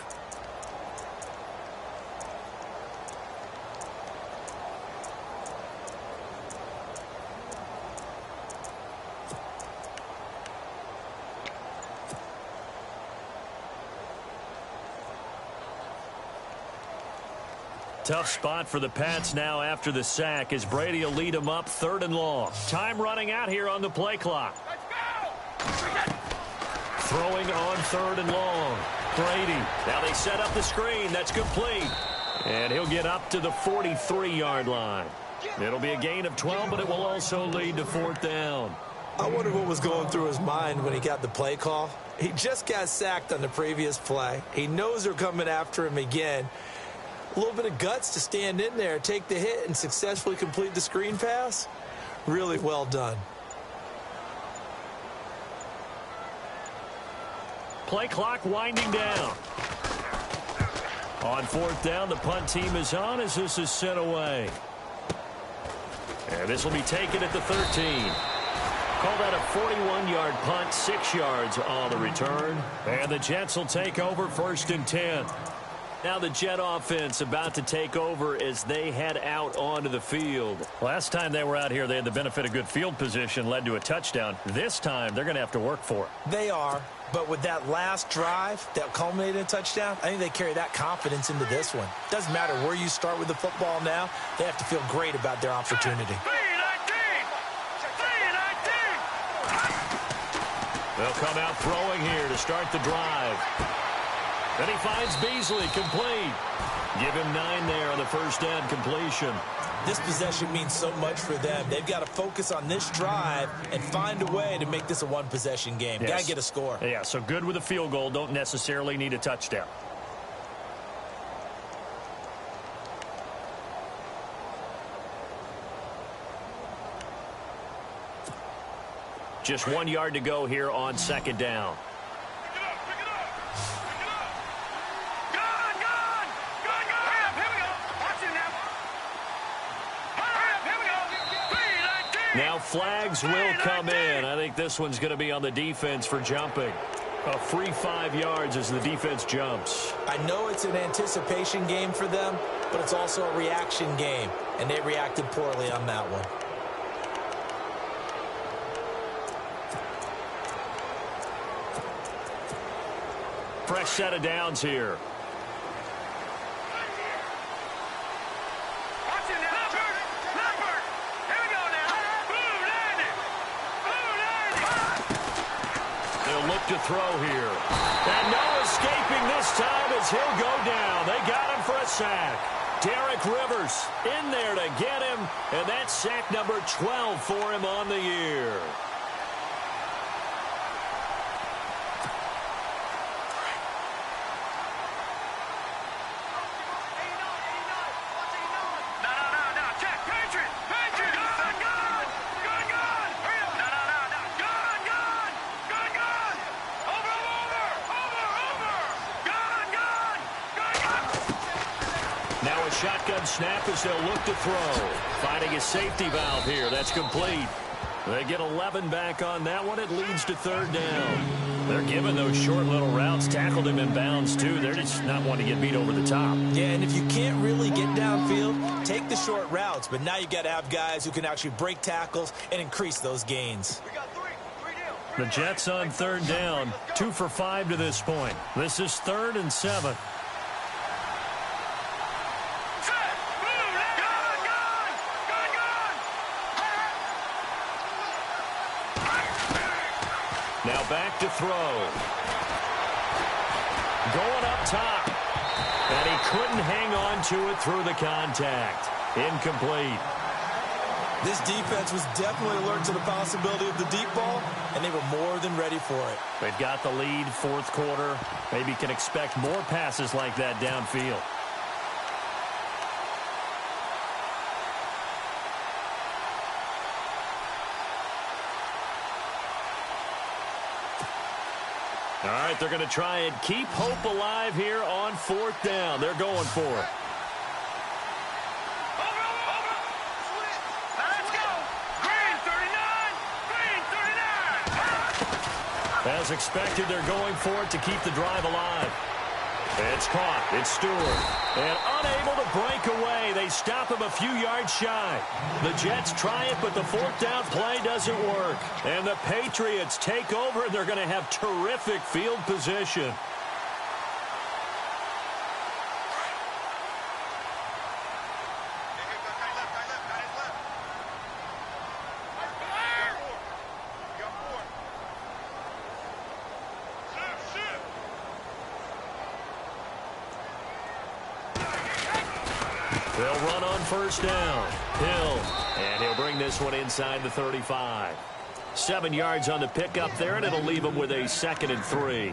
Tough spot for the Pats now after the sack as Brady will lead them up 3rd and long. Time running out here on the play clock. Throwing on 3rd and long. Brady. Now they set up the screen. That's complete. And he'll get up to the 43-yard line. It'll be a gain of 12, but it will also lead to 4th down. I wonder what was going through his mind when he got the play call. He just got sacked on the previous play. He knows they're coming after him again. A little bit of guts to stand in there, take the hit, and successfully complete the screen pass. Really well done. Play clock winding down. On 4th down, the punt team is on as this is sent away. And this will be taken at the 13. Call that a 41-yard punt, 6 yards on the return. And the Jets will take over 1st and 10. Now the Jet offense about to take over as they head out onto the field. Last time they were out here, they had the benefit of good field position, led to a touchdown. This time, they're going to have to work for it. They are, but with that last drive that culminated in a touchdown, I think they carry that confidence into this one. Doesn't matter where you start with the football now, they have to feel great about their opportunity. They'll come out throwing here to start the drive. Then he finds Beasley complete. Give him 9 there on the first down completion. This possession means so much for them. They've got to focus on this drive and find a way to make this a one-possession game. Yes. Got to get a score. Yeah, so good with a field goal. Don't necessarily need a touchdown. Just 1 yard to go here on 2nd down. Now flags will come in. I think this one's going to be on the defense for jumping. A free 5 yards as the defense jumps. I know it's an anticipation game for them, but it's also a reaction game, and they reacted poorly on that one. Fresh set of downs here. To throw here. And no escaping this time as he'll go down. They got him for a sack. Derek Rivers in there to get him, and that's sack number 12 for him on the year. shotgun snap as they'll look to throw. Finding a safety valve here. That's complete. They get 11 back on that one. It leads to third down. They're giving those short little routes. Tackled him in bounds, too. They're just not wanting to get beat over the top. Yeah, and if you can't really get downfield, take the short routes. But now you got to have guys who can actually break tackles and increase those gains. The Jets on third down. 2 for 5 to this point. This is 3rd and 7. Now back to throw. Going up top. And he couldn't hang on to it through the contact. Incomplete. This defense was definitely alert to the possibility of the deep ball, and they were more than ready for it. They've got the lead, fourth quarter. Maybe can expect more passes like that downfield. All right, they're going to try and keep hope alive here on 4th down. They're going for it. Let's go. Green 39. As expected, they're going for it to keep the drive alive. It's caught. It's Stewart. And unable to break away. They stop him a few yards shy. The Jets try it, but the 4th down play doesn't work. And the Patriots take over, and they're going to have terrific field position. They'll run on 1st down. Hill. And he'll bring this one inside the 35. 7 yards on the pickup there, and it'll leave him with a 2nd and 3.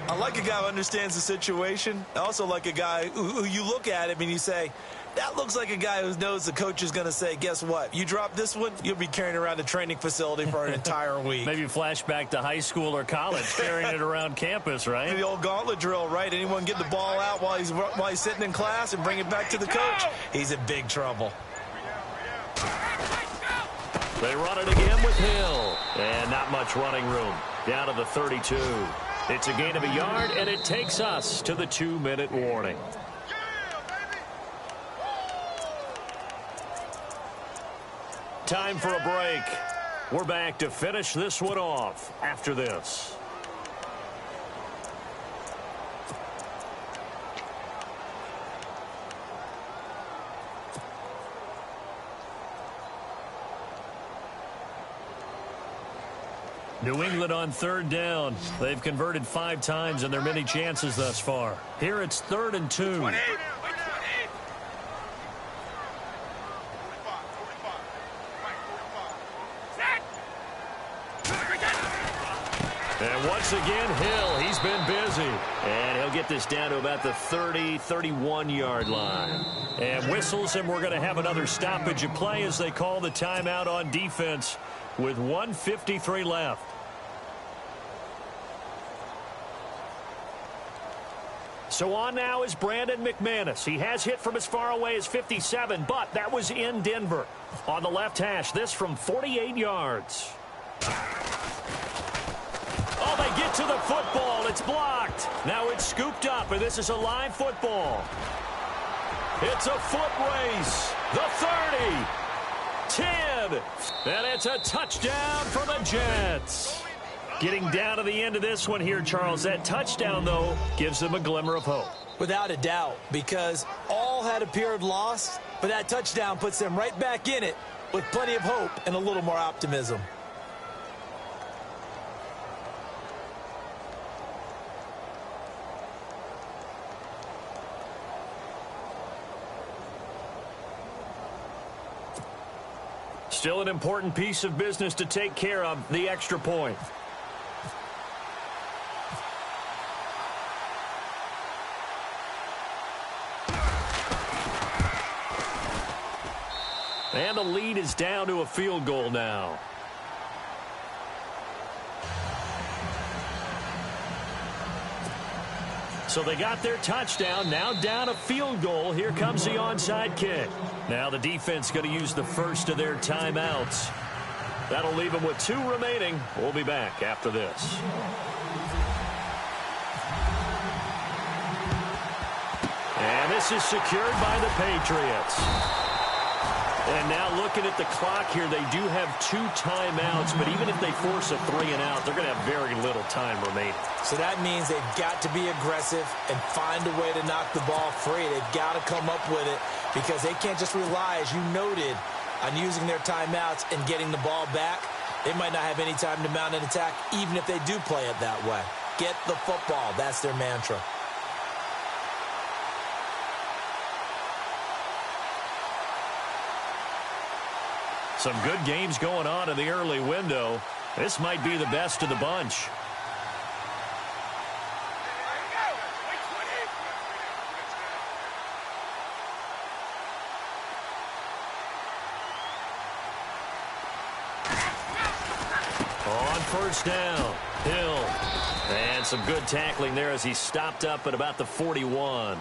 I like a guy who understands the situation. I also like a guy who you look at him and you say, that looks like a guy who knows the coach is going to say, guess what? You drop this one, you'll be carrying around the training facility for an entire week. Maybe flashback to high school or college, carrying it around campus, right? The old gauntlet drill, right? Anyone get the ball out while he's sitting in class and bring it back to the coach? He's in big trouble. They run it again with Hill. And not much running room. Down to the 32. It's a gain of a yard, and it takes us to the 2-minute warning. Time for a break. We're back to finish this one off after this. New England on 3rd down. They've converted 5 times in their many chances thus far. Here it's 3rd and 2. And once again, Hill, he's been busy. And he'll get this down to about the 30, 31-yard line. And whistles, and we're going to have another stoppage of play as they call the timeout on defense with 1:53 left. So on now is Brandon McManus. He has hit from as far away as 57, but that was in Denver. On the left hash, this from 48 yards. Oh, they get to the football. It's blocked. Now it's scooped up, and this is a live football. It's a foot race. The 30. 10. And it's a touchdown for the Jets. Getting down to the end of this one here, Charles. That touchdown, though, gives them a glimmer of hope. Without a doubt, because all had appeared lost, but that touchdown puts them right back in it with plenty of hope and a little more optimism. Still an important piece of business to take care of, the extra point. And the lead is down to a field goal now. So they got their touchdown. Now down a field goal. Here comes the onside kick. Now the defense going to use the first of their timeouts. That'll leave them with 2 remaining. We'll be back after this. And this is secured by the Patriots. And now looking at the clock here, they do have 2 timeouts, but even if they force a 3-and-out, they're going to have very little time remaining. So that means they've got to be aggressive and find a way to knock the ball free. They've got to come up with it because they can't just rely, as you noted, on using their timeouts and getting the ball back. They might not have any time to mount an attack, even if they do play it that way. Get the football. That's their mantra. Some good games going on in the early window. This might be the best of the bunch. On first down, Hill. And some good tackling there as he stopped up at about the 41.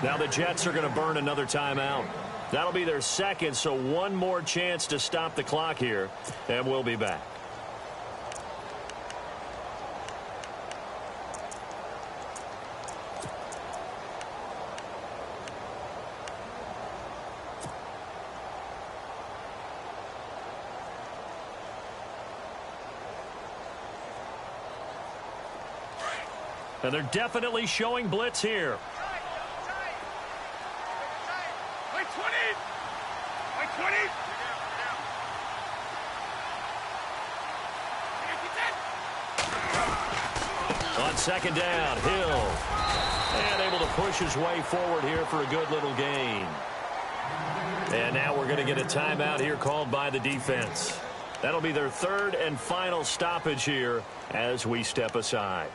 Now the Jets are going to burn another timeout. That'll be their second, so one more chance to stop the clock here, and we'll be back. And they're definitely showing blitz here. On second down, Hill. And able to push his way forward here for a good little gain. And now we're going to get a timeout here called by the defense. That'll be their 3rd and final stoppage here as we step aside.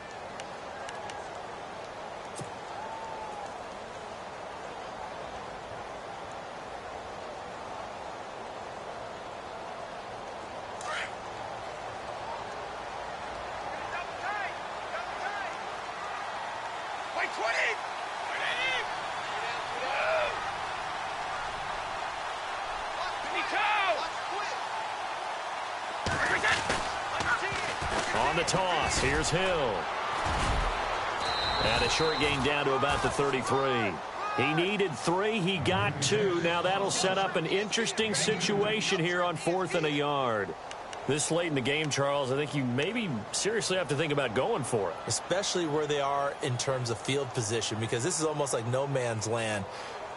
On the toss, here's Hill. And a short gain down to about the 33. He needed 3, he got 2. Now that'll set up an interesting situation here on 4th and a yard. This late in the game, Charles, I think you maybe seriously have to think about going for it. Especially where they are in terms of field position, because this is almost like no man's land.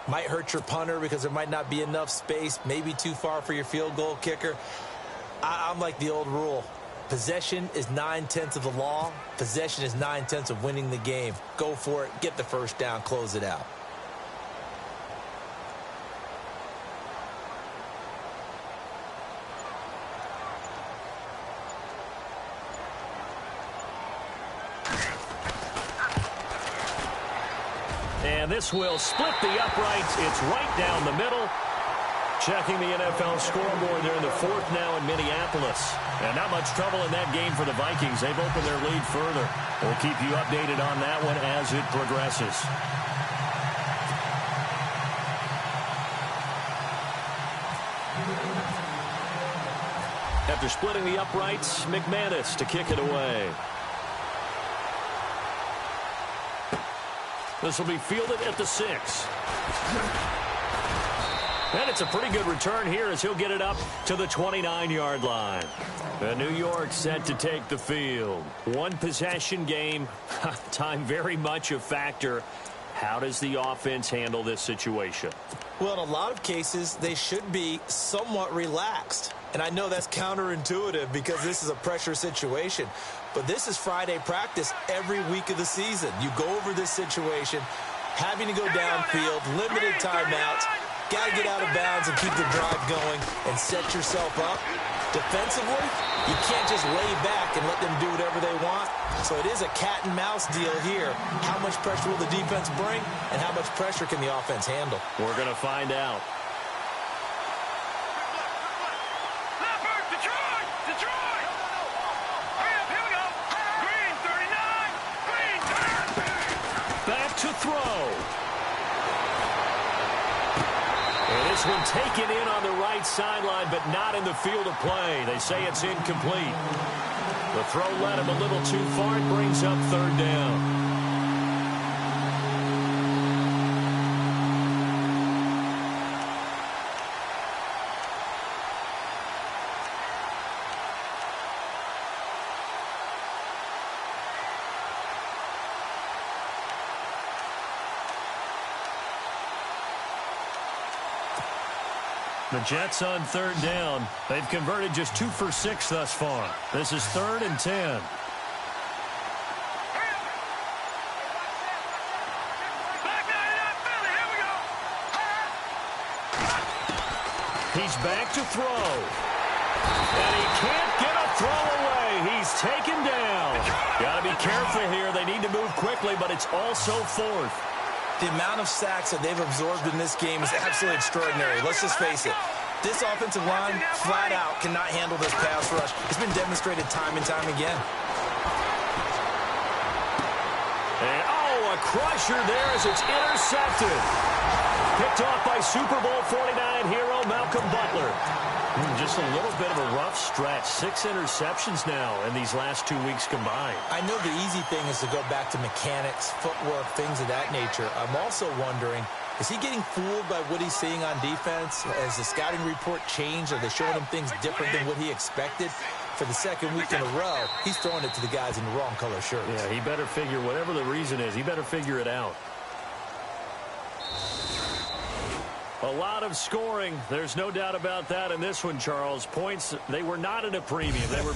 Might hurt your punter because there might not be enough space, maybe too far for your field goal kicker. I'm like the old rule. Possession is 9/10 of the law. Possession is 9/10 of winning the game. Go for it. Get the first down. Close it out. And this will split the uprights. It's right down the middle. Checking the NFL scoreboard. They're in the 4th now in Minneapolis. And not much trouble in that game for the Vikings. They've opened their lead further. We'll keep you updated on that one as it progresses. After splitting the uprights, McManus to kick it away. This will be fielded at the 6. And it's a pretty good return here as he'll get it up to the 29-yard line. And New York set to take the field. One possession game. Time very much a factor. How does the offense handle this situation? Well, in a lot of cases, they should be somewhat relaxed. And I know that's counterintuitive because this is a pressure situation. But this is Friday practice every week of the season. You go over this situation, having to go downfield, limited timeouts. Got to get out of bounds and keep the drive going and set yourself up. Defensively, you can't just lay back and let them do whatever they want. So it is a cat and mouse deal here. How much pressure will the defense bring and how much pressure can the offense handle? We're going to find out. one taken in on the right sideline, but not in the field of play. They say it's incomplete. The throw led him a little too far and brings up third down. The Jets on third down. They've converted just 2 for 6 thus far. This is 3rd and 10. He's back to throw. And he can't get a throw away. He's taken down. Got to be careful here. They need to move quickly, but it's also 4th. The amount of sacks that they've absorbed in this game is absolutely extraordinary. Let's just face it. This offensive line, flat out, cannot handle this pass rush. It's been demonstrated time and time again. And, a crusher there as it's intercepted. Picked off by Super Bowl 49 hero Malcolm Butler. Just a little bit of a rough stretch. 6 interceptions now in these last 2 weeks combined. I know the easy thing is to go back to mechanics, footwork, things of that nature. I'm also wondering, is he getting fooled by what he's seeing on defense? Has the scouting report changed? Are they showing him things different than what he expected? For the second week in a row, he's throwing it to the guys in the wrong color shirts. Yeah, he better figure, whatever the reason is, he better figure it out. A lot of scoring. There's no doubt about that in this one, Charles. Points, they were not at a premium. They were